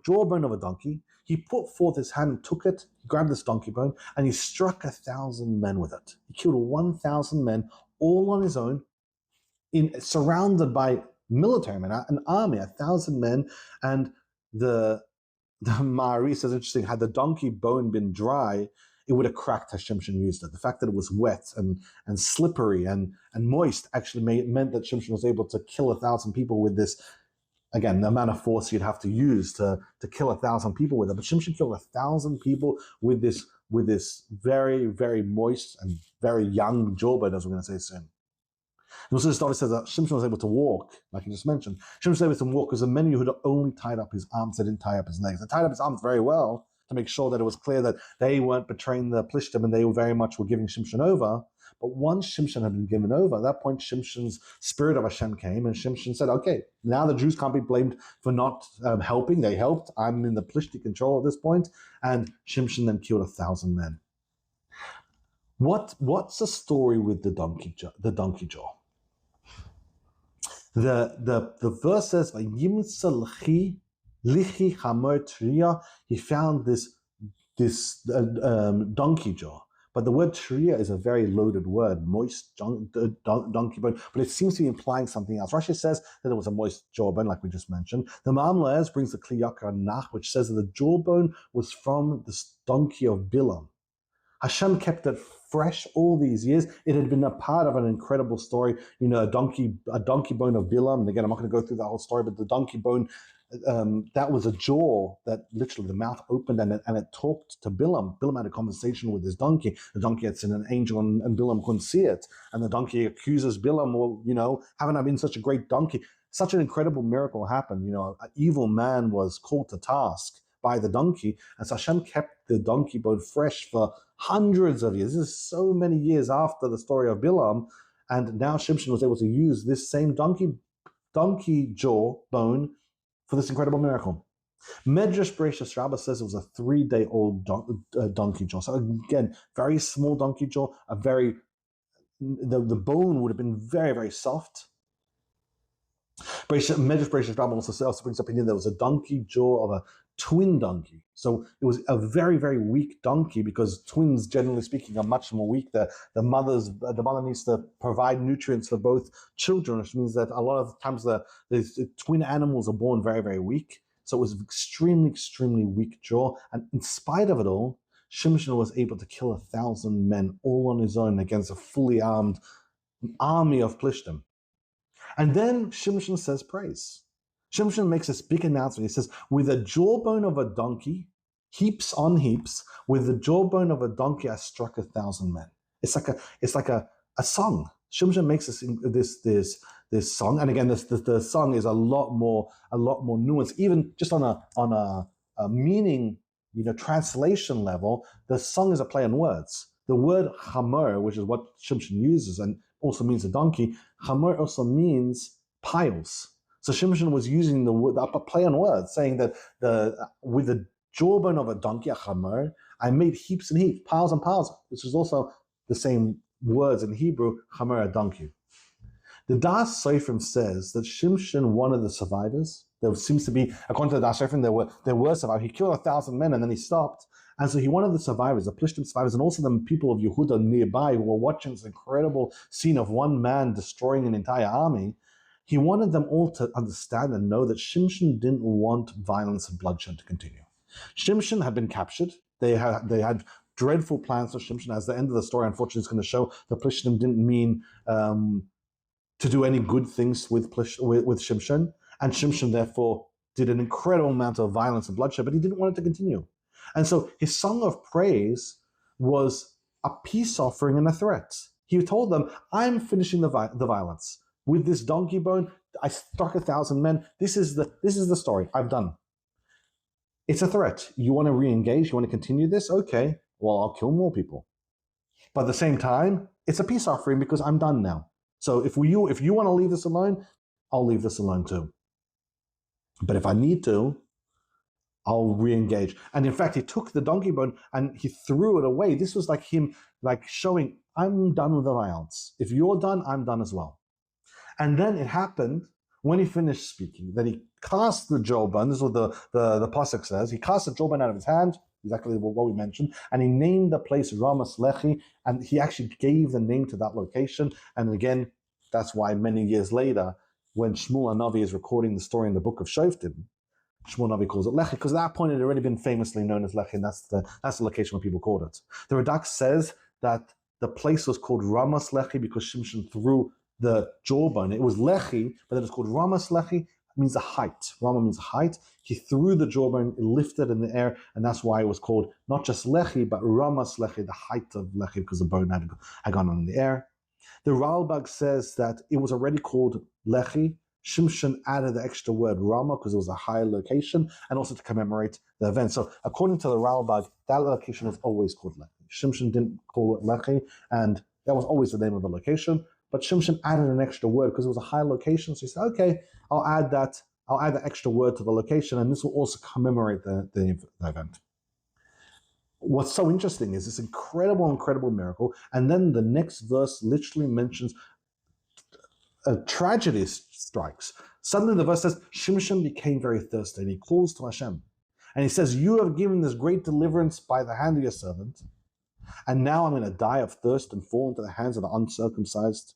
jawbone of a donkey. He put forth his hand and took it, he grabbed this donkey bone, and he struck 1,000 men with it. He killed 1,000 men, all on his own, surrounded by military men, an army, 1,000 men. And the Ma'ari says, interesting, had the donkey bone been dry, it would have cracked as Shimshon used it. The fact that it was wet and slippery and moist actually meant that Shimshon was able to kill 1,000 people with this. Again, the amount of force you'd have to use to kill 1,000 people with it. But Shimshon killed 1,000 people with this very, very moist and very young jawbone, as we're going to say soon. And also the story says that Shimshon was able to walk, like you just mentioned. Shimshon was able to walk because the men who had only tied up his arms, they didn't tie up his legs. They tied up his arms very well to make sure that it was clear that they weren't betraying the Plishtim and they very much were giving Shimshon over. But once Shimshon had been given over, at that point Shimshon's spirit of Hashem came, and Shimshon said, okay, now the Jews can't be blamed for not helping. They helped. I'm in the Plishti control at this point. And Shimshon then killed 1,000 men. What's the story with the donkey jaw? The verse says, he found this donkey jaw. But the word tria is a very loaded word, moist donkey bone, but it seems to be implying something else. Rashi says that it was a moist jawbone, like we just mentioned. The Ma'am brings the Kli Yakar Nach, which says that the jawbone was from the donkey of Bilam. Hashem kept it fresh all these years. It had been a part of an incredible story, a donkey bone of Bilam. And again, I'm not going to go through the whole story, but the donkey bone, that was a jaw that literally the mouth opened and it talked to Bilam. Bilam had a conversation with his donkey. The donkey had seen an angel and Bilam couldn't see it. And the donkey accuses Bilam, well, haven't I been such a great donkey? Such an incredible miracle happened. An evil man was called to task by the donkey. And so Hashem kept the donkey bone fresh for hundreds of years. This is so many years after the story of Bilam. And now Shimshon was able to use this same donkey jaw bone for this incredible miracle. Medrash Bereshis Rabbah says it was a 3-day-old donkey jaw. So again, very small donkey jaw, the bone would have been very, very soft. Medrash Bereshis Rabbah also brings up in here there was a donkey jaw of a twin donkey. So it was a very, very weak donkey, because twins, generally speaking, are much more weak. The mother needs to provide nutrients for both children, which means that a lot of times the twin animals are born very, very weak. So it was extremely, extremely weak jaw. And in spite of it all, Shimshon was able to kill 1,000 men all on his own against a fully armed army of Plishtim. And then Shimshon says praise. Shimshon makes this big announcement. He says, with the jawbone of a donkey, heaps on heaps, with the jawbone of a donkey, I struck 1,000 men. It's like a song. Shimshon makes this song, and again, the song is a lot more nuanced. Even just on a meaning, translation level, the song is a play on words. The word hamor, which is what Shimshon uses, and also means a donkey, hamor also means piles. So Shimshon was using the play on words, saying that with the jawbone of a donkey, a hamor, I made heaps and heaps, piles and piles, which is also the same words in Hebrew, hamor, a donkey. The Das Sofrim says that Shimshon, one of the survivors, there seems to be, according to the Das Sofrim, there were survivors. He killed 1,000 men and then he stopped. And so one of the survivors, the Plishtim survivors, and also the people of Yehuda nearby who were watching this incredible scene of one man destroying an entire army, he wanted them all to understand and know that Shimshon didn't want violence and bloodshed to continue. Shimshon had been captured. They had dreadful plans for Shimshon. As the end of the story, unfortunately, is going to show the Plishtim didn't mean to do any good things with Shimshon. And Shimshon, therefore, did an incredible amount of violence and bloodshed, but he didn't want it to continue. And so his song of praise was a peace offering and a threat. He told them, I'm finishing the violence. With this donkey bone, I struck 1,000 men. This is the story. I've done. It's a threat. You want to re-engage? You want to continue this? Okay. Well, I'll kill more people. But at the same time, it's a peace offering because I'm done now. So if you want to leave this alone, I'll leave this alone too. But if I need to, I'll re-engage. And in fact, he took the donkey bone and he threw it away. This was like him showing, I'm done with the violence. If you're done, I'm done as well. And then it happened when he finished speaking that he cast the jawbone. This is what the pasuk says. He cast the jawbone out of his hand, exactly what we mentioned, and he named the place Ramas Lehi, and he actually gave the name to that location. And again, that's why many years later, when Shmuel Hanavi is recording the story in the book of Shoftim, Shmuel Hanavi calls it Lehi, because at that point it had already been famously known as Lehi, and that's the location where people called it. The Radak says that the place was called Ramas Lehi because Shimshon threw the jawbone. It was Lehi, but then it's called Ramas Lehi. It means a height. Rama means height. He threw the jawbone, it lifted in the air, and that's why it was called not just Lehi, but Ramas Lehi, the height of Lehi, because the bone had gone on in the air. The Ralbag says that it was already called Lehi. Shimshon added the extra word Rama because it was a higher location and also to commemorate the event. So according to the Ralbag, that location was always called Lehi. Shimshon didn't call it Lehi, and that was always the name of the location. But Shimshon added an extra word because it was a high location. So he said, okay, I'll add that extra word to the location, and this will also commemorate the event. What's so interesting is this incredible miracle, and then the next verse literally mentions a tragedy strikes. Suddenly the verse says, Shimshon became very thirsty, and he calls to Hashem. And he says, you have given this great deliverance by the hand of your servant, and now I'm going to die of thirst and fall into the hands of the uncircumcised.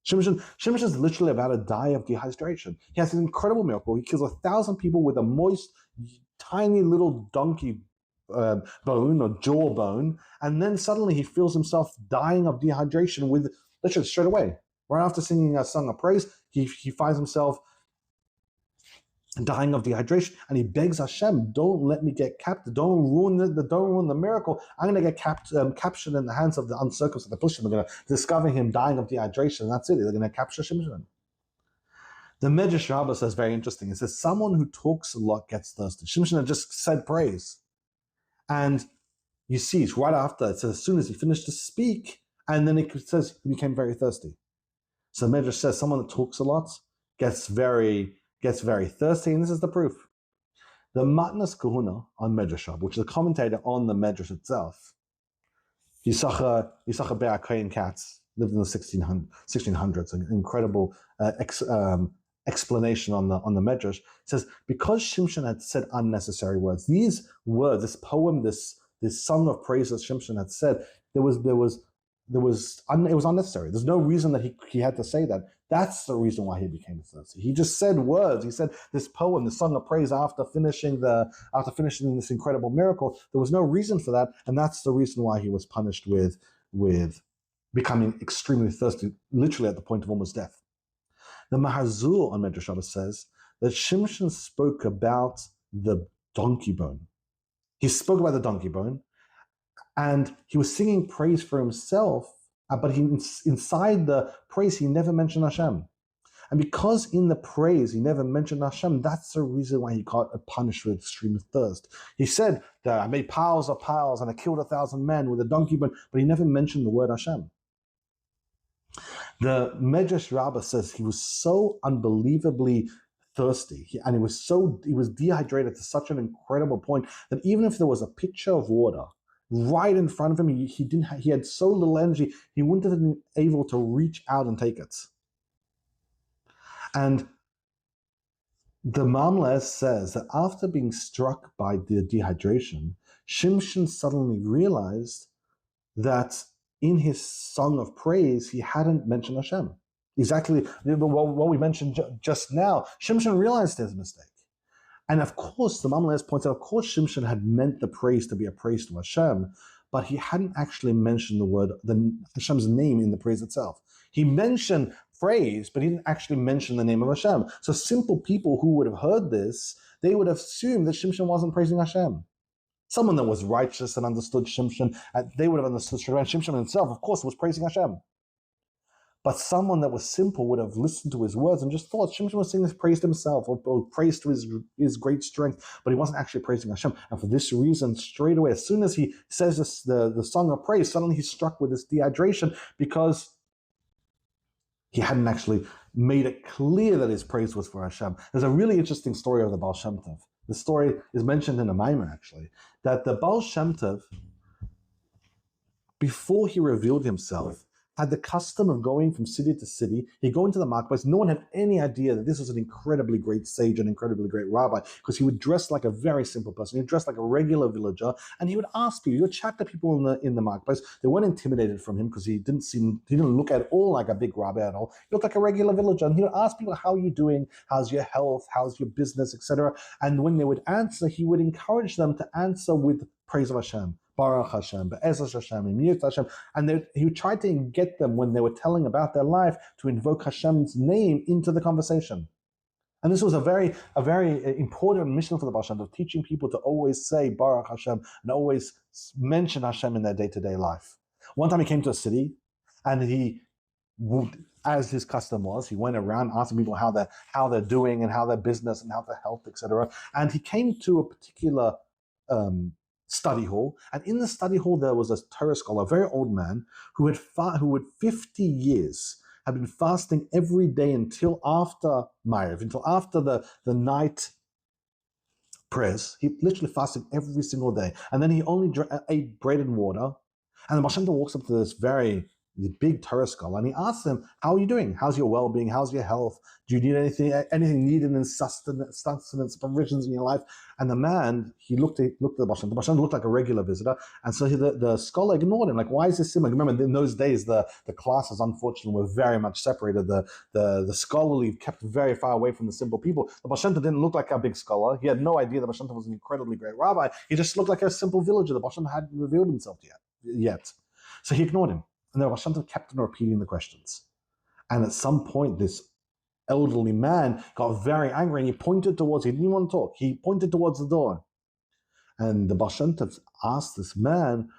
Shimshon is literally about to die of dehydration. He has an incredible miracle. He kills 1,000 people with a moist, tiny little donkey bone or jawbone, and then suddenly he feels himself dying of dehydration with literally straight away. Right after singing a song of praise, he finds himself dying of dehydration, and he begs Hashem, don't let me get captured, don't ruin the miracle. I'm going to get captured in the hands of the uncircumcised, the Plishtim. They're going to discover him dying of dehydration, and that's it. They're going to capture Shimshon. The Medrash Rabbah says very interesting. It says someone who talks a lot gets thirsty. Shimshon had just said praise. And you see, it's right after, it says as soon as he finished to speak, and then it says he became very thirsty. So the Medrash says someone that talks a lot gets very thirsty, and this is the proof. The Matnas Kahuna on Medrash Rabbah, which is a commentator on the Medrash itself, Yisachar Be'er Kohen Katz, lived in the 1600s, an incredible explanation on the Medrash. It says, because Shimshon had said unnecessary words, these words, this poem, this song of praise that Shimshon had said, it was unnecessary. There's no reason that he had to say that. That's the reason why he became thirsty. He just said words. He said this poem, this song of praise after finishing this incredible miracle. There was no reason for that, and that's the reason why he was punished with becoming extremely thirsty, literally at the point of almost death. The Mahazur on Medrash Rabbah says that Shimshon spoke about the donkey bone. He spoke about the donkey bone, and he was singing praise for himself, but inside the praise, he never mentioned Hashem. And because in the praise, he never mentioned Hashem, that's the reason why he got punished with extreme thirst. He said that I made piles of piles and I killed 1,000 men with a donkey bone, but he never mentioned the word Hashem. The Medrash Rabbah says he was so unbelievably thirsty, and he was dehydrated to such an incredible point that even if there was a pitcher of water right in front of him, he had so little energy, he wouldn't have been able to reach out and take it. And the Mamles says that after being struck by the dehydration, Shimshon suddenly realized that in his song of praise, he hadn't mentioned Hashem. Exactly what we mentioned just now. Shimshon realized his mistake. And of course, the Mamles points out, of course, Shimshon had meant the praise to be a praise to Hashem, but he hadn't actually mentioned Hashem's name in the praise itself. He mentioned praise, but he didn't actually mention the name of Hashem. So simple people who would have heard this, they would have assumed that Shimshon wasn't praising Hashem. Someone that was righteous and understood Shimshon, they would have understood Shimshon himself, of course, was praising Hashem. But someone that was simple would have listened to his words and just thought Shimshon was saying this praise to himself or praise to his great strength, but he wasn't actually praising Hashem. And for this reason, straight away, as soon as he says this, the song of praise, suddenly he's struck with this dehydration because he hadn't actually made it clear that his praise was for Hashem. There's a really interesting story of the Baal Shem Tov. The story is mentioned in a Maimer, actually, that the Baal Shem Tov, before he revealed himself, had the custom of going from city to city. He'd go into the marketplace. No one had any idea that this was an incredibly great sage, an incredibly great rabbi, because he would dress like a very simple person. He'd dress like a regular villager, and he would ask people, he would chat to people in the marketplace. They weren't intimidated from him because he didn't look at all like a big rabbi at all. He looked like a regular villager, and he would ask people, how are you doing? How's your health? How's your business, etc.? And when they would answer, he would encourage them to answer with praise of Hashem. Baruch Hashem, Be'ezras Hashem, Imyut Hashem, and he would try to get them when they were telling about their life to invoke Hashem's name into the conversation. And this was a very important mission for the Baal Shem Tov, teaching people to always say Baruch Hashem and always mention Hashem in their day-to-day life. One time he came to a city, and he, as his custom was, he went around asking people how they're doing and how their business and how their health, etc. And he came to a particular study hall, and in the study hall there was a Torah scholar, a very old man, who had 50 years had been fasting every day until after Ma'ariv, until after the night prayers. He literally fasted every single day, and then he only ate bread and water. And the Baal Shem Tov walks up to this big Torah scholar, and he asks him, how are you doing? How's your well-being? How's your health? Do you need anything needed in sustenance, provisions in your life? And the man, he looked at the Baal Shem Tov. The Baal Shem Tov looked like a regular visitor, and so the scholar ignored him. Like, why is this similar? Remember, in those days, the classes, unfortunately, were very much separated. The scholarly kept very far away from the simple people. The Baal Shem Tov didn't look like a big scholar. He had no idea the Baal Shem Tov was an incredibly great rabbi. He just looked like a simple villager. The Baal Shem Tov hadn't revealed himself yet. So he ignored him. And the Baal Shem Tov kept on repeating the questions. And at some point, this elderly man got very angry, and he didn't even want to talk. He pointed towards the door. And the Baal Shem Tov asked this man,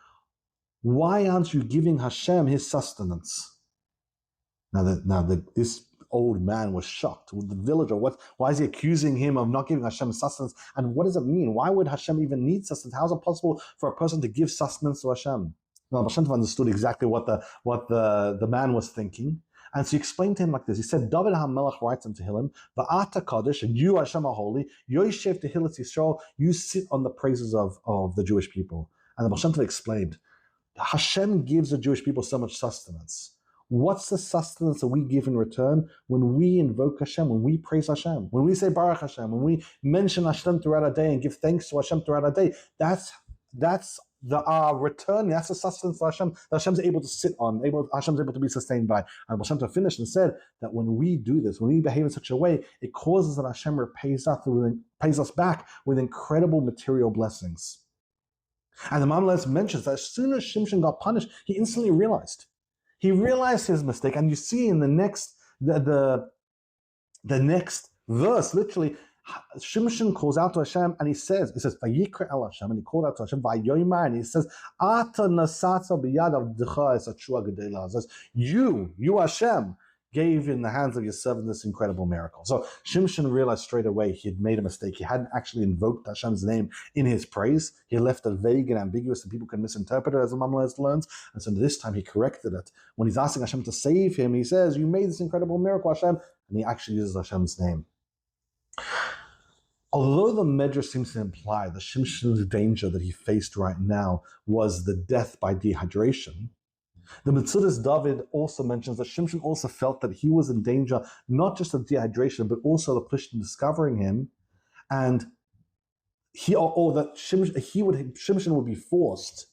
why aren't you giving Hashem his sustenance? This old man was shocked. The villager, why is he accusing him of not giving Hashem sustenance? And what does it mean? Why would Hashem even need sustenance? How is it possible for a person to give sustenance to Hashem? Now, Hashem understood exactly what the man was thinking. And so he explained to him like this. He said, David HaMelech writes in Tehillim, Va'ata Kaddish, and you, Hashem, are holy. Yoshev Tehillat Yisrael, you sit on the praises of the Jewish people. And the Baal Shem Tov explained, Hashem gives the Jewish people so much sustenance. What's the sustenance that we give in return when we invoke Hashem, when we praise Hashem, when we say Baruch Hashem, when we mention Hashem throughout our day and give thanks to Hashem throughout our day? That's our return. That's the sustenance that Hashem's able to sit on, Hashem's able to be sustained by. And Hashem finished and said that when we do this, when we behave in such a way, it causes that Hashem pays us back with incredible material blessings. And the Miraculous mentions that as soon as Shimshon got punished, he instantly realized. He realized his mistake, and you see in the next verse, literally, Shimshon calls out to Hashem, and he says, "Vayikra el Hashem," and he called out to Hashem, "Vayomer," and he says, "Ata nasatza biyad avdecha es hashua gedela." Says, "You Hashem, gave in the hands of your servant this incredible miracle." So Shimshon realized straight away he had made a mistake. He hadn't actually invoked Hashem's name in his praise. He left it vague and ambiguous, and people can misinterpret it, as the Miraculous learns. And so this time he corrected it. When he's asking Hashem to save him, he says, "You made this incredible miracle, Hashem," and he actually uses Hashem's name. Although the Medrash seems to imply that Shimshon's danger that he faced right now was the death by dehydration, the Metzudas David also mentions that Shimshon also felt that he was in danger, not just of dehydration, but also the Plishtim discovering him, and Shimshon would be forced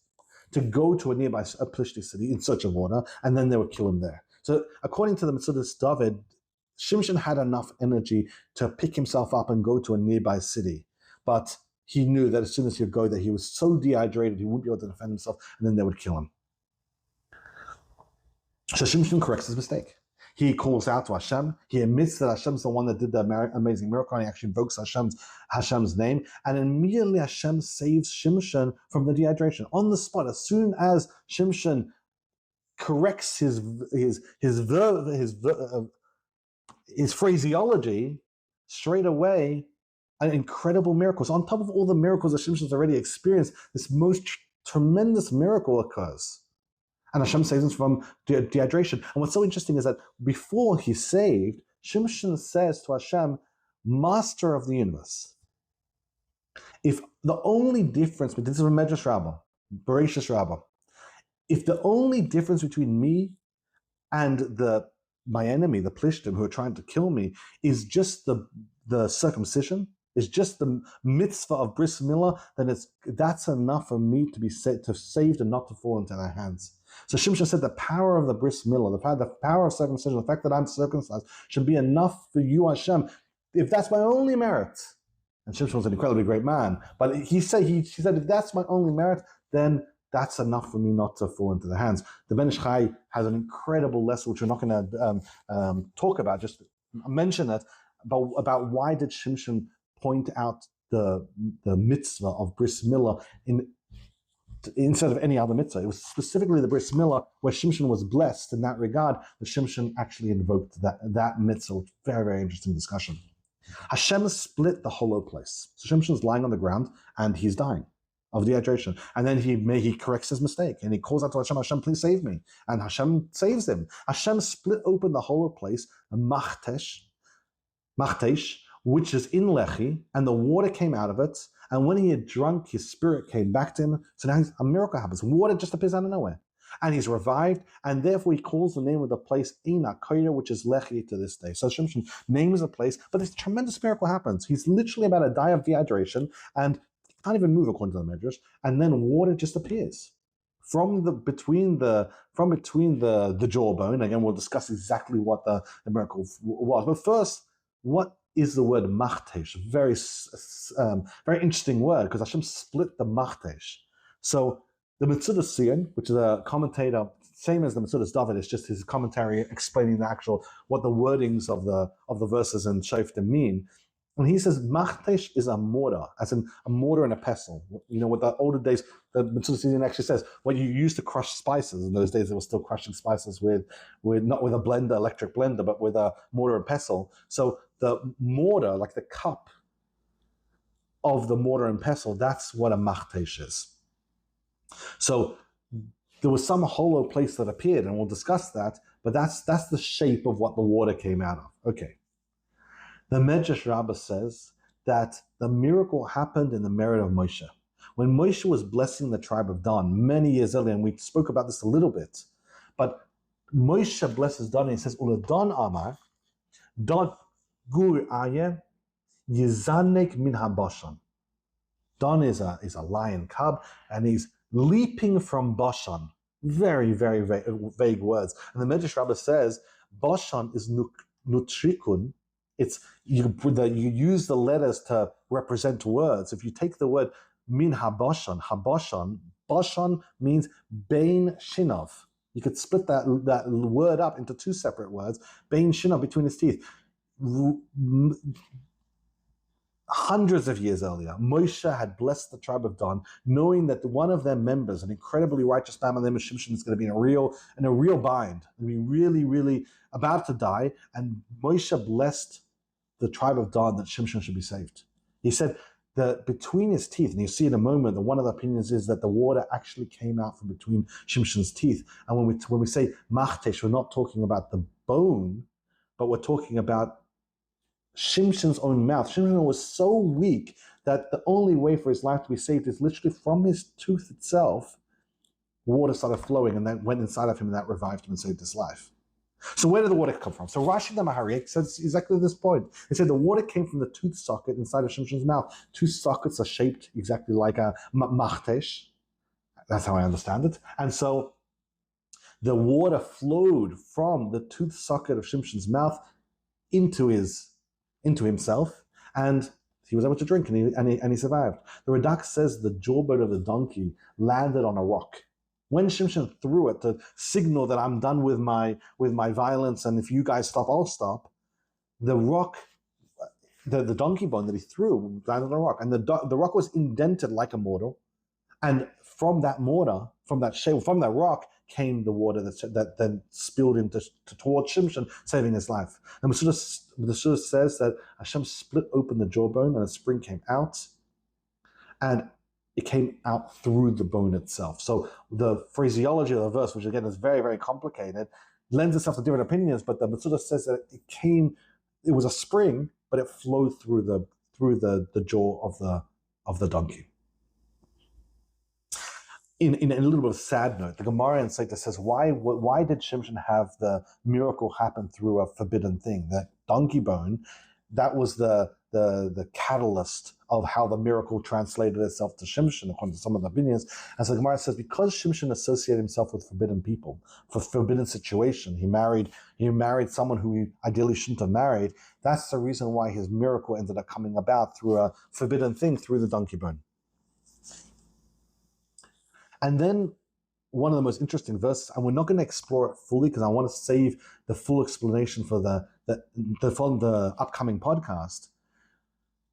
to go to a nearby Plishtim city in search of water, and then they would kill him there. So according to the Metzudas David, Shimshon had enough energy to pick himself up and go to a nearby city, but he knew that as soon as he would go there, he was so dehydrated he wouldn't be able to defend himself, and then they would kill him. So Shimshon corrects his mistake. He calls out to Hashem. He admits that Hashem's the one that did the amazing miracle, and he actually invokes Hashem's name. And immediately Hashem saves Shimshon from the dehydration on the spot. As soon as Shimshon corrects his phraseology, straight away, an incredible miracle. So on top of all the miracles that Shimshon's already experienced, this most tremendous miracle occurs. And Hashem saves him from dehydration. And what's so interesting is that before he's saved, Shimshon says to Hashem, "Master of the universe, if the only difference, but this is a Medrash Rabbah, Bereshis Rabbah, if the only difference between me and my enemy, the Plishtim, who are trying to kill me, is just the circumcision, is just the mitzvah of bris milah, then that's enough for me to be saved and not to fall into their hands." So Shimshon said the power of the bris milah, the power of circumcision, the fact that I'm circumcised, should be enough for you, Hashem, if that's my only merit. And Shimshon was an incredibly great man, but he said, if that's my only merit, then that's enough for me not to fall into the hands. The Ben Ish Chai has an incredible lesson, which we're not going to talk about, just mention it, about why did Shimshon point out the mitzvah of bris milah instead of any other mitzvah. It was specifically the bris milah where Shimshon was blessed in that regard, that Shimshon actually invoked that mitzvah. Very, very interesting discussion. Hashem split the hollow place. So Shimshon's lying on the ground and he's dying of dehydration. And then he corrects his mistake and he calls out to Hashem, "Hashem, please save me." And Hashem saves him. Hashem split open the hollow place, a machtesh, which is in Lechi, and the water came out of it. And when he had drunk, his spirit came back to him. So now a miracle happens. Water just appears out of nowhere. And he's revived, and therefore he calls the name of the place Eina Koyer, which is Lechi to this day. So Shimshon names a place, but this tremendous miracle happens. He's literally about to die of dehydration, and can't even move according to the Medrash, and then water just appears from between the jawbone. Again, we'll discuss exactly what the miracle was. But first, what is the word machtesh? Very interesting word, because Hashem split the machtesh. So the Metzudas Sion, which is a commentator, same as the Metzudas David, it's just his commentary explaining what the wordings of the verses in Shoftim mean. When he says machtesh is a mortar, as in a mortar and a pestle. You know, with the older days, the Metzudah actually says what you used to crush spices. In those days, they were still crushing spices with not with a blender, electric blender, but with a mortar and pestle. So the mortar, like the cup of the mortar and pestle, that's what a machtesh is. So there was some hollow place that appeared, and we'll discuss that, but that's the shape of what the water came out of. Okay. The Medrash Rabbah says that the miracle happened in the merit of Moshe. When Moshe was blessing the tribe of Dan many years earlier, and we spoke about this a little bit, but Moshe blesses Dan and he says, Ula Dan Amar, Dan Gur Aye, Yizanek Min HaBashan. Dan is a lion cub, and he's leaping from Bashan. Very, very vague words. And the Medrash Rabbah says, Bashan is nutrikun. It's you use the letters to represent words. If you take the word min habashan, bashan means bein shinav. You could split that word up into two separate words, bein shinav, between his teeth. Hundreds of years earlier, Moshe had blessed the tribe of Dan, knowing that one of their members, an incredibly righteous man by the name of Shimshon, is going to be in a real bind, and be really, really about to die. And Moshe blessed the tribe of Dan that Shimshon should be saved. He said that between his teeth, and you see in a moment that one of the opinions is that the water actually came out from between Shimshon's teeth. And when we say machtesh, we're not talking about the bone, but we're talking about Shimshon's own mouth. Shimshon was so weak that the only way for his life to be saved is literally from his tooth itself. Water started flowing, and that went inside of him, and that revived him and saved his life. So where did the water come from? So Rashi the Mahari says exactly this point. He said the water came from the tooth socket inside of Shimshon's mouth. Tooth sockets are shaped exactly like a machtesh. That's how I understand it. And so the water flowed from the tooth socket of Shimshon's mouth into himself, and he was able to drink, and he survived. The Radak says the jawbone of the donkey landed on a rock. When Shimshon threw it to signal that I'm done with my violence, and if you guys stop, I'll stop, the rock, the donkey bone that he threw landed on a rock, and the rock was indented like a mortar, and from that mortar, from that rock, came the water that then spilled towards Shimshon, saving his life. And the Surah says that Hashem split open the jawbone, and a spring came out, and it came out through the bone itself. So the phraseology of the verse, which again is very, very complicated, lends itself to different opinions, but the Metzudah says that it was a spring, but it flowed through the jaw of the donkey. In a little bit of a sad note, the Gemara in Sota says, why did Shimshon have the miracle happen through a forbidden thing? That donkey bone, that was the catalyst of how the miracle translated itself to Shimshon, according to some of the opinions. And so the Gemara says, because Shimshon associated himself with forbidden people, for forbidden situation, he married someone who he ideally shouldn't have married, that's the reason why his miracle ended up coming about through a forbidden thing, through the donkey bone. And then one of the most interesting verses, and we're not going to explore it fully because I want to save the full explanation for the upcoming podcast.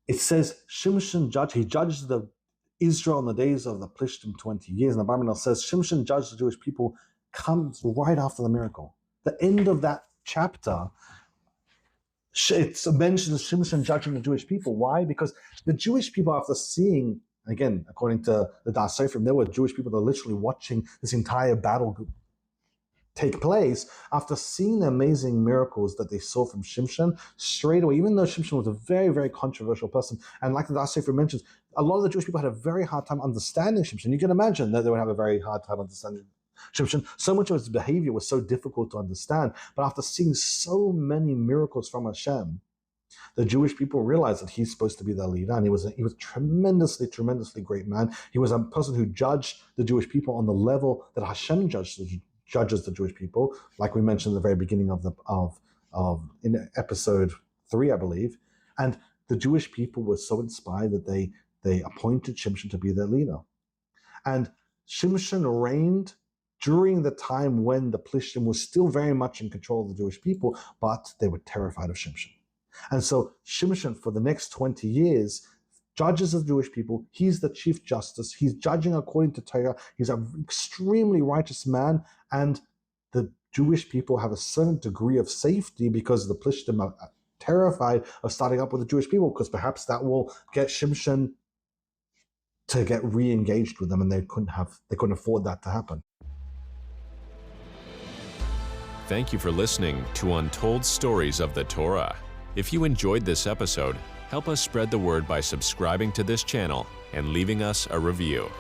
It says Shimshon judged the Israel in the days of the Plishtim 20 years. And the Bible says Shimshon judged the Jewish people comes right after the miracle. The end of that chapter, it mentions Shimshon judging the Jewish people. Why? Because the Jewish people, after seeing, again, according to the Das Sefer, there were Jewish people that were literally watching this entire battle take place. After seeing the amazing miracles that they saw from Shimshon, straight away, even though Shimshon was a very, very controversial person, and like the Das Sefer mentions, a lot of the Jewish people had a very hard time understanding Shimshon. You can imagine that they would have a very hard time understanding Shimshon. So much of his behavior was so difficult to understand. But after seeing so many miracles from Hashem, the Jewish people realized that he's supposed to be their leader, and he was a tremendously, tremendously great man. He was a person who judged the Jewish people on the level that Hashem judges the Jewish people, like we mentioned at the very beginning of in episode 3, I believe. And the Jewish people were so inspired that they appointed Shimshon to be their leader. And Shimshon reigned during the time when the Plishtim was still very much in control of the Jewish people, but they were terrified of Shimshon. And so Shimshon, for the next 20 years, judges the Jewish people. He's the chief justice. He's judging according to Torah. He's an extremely righteous man. And the Jewish people have a certain degree of safety because the Plishtim are terrified of starting up with the Jewish people, because perhaps that will get Shimshon to get re-engaged with them, and they couldn't afford that to happen. Thank you for listening to Untold Stories of the Torah. If you enjoyed this episode, help us spread the word by subscribing to this channel and leaving us a review.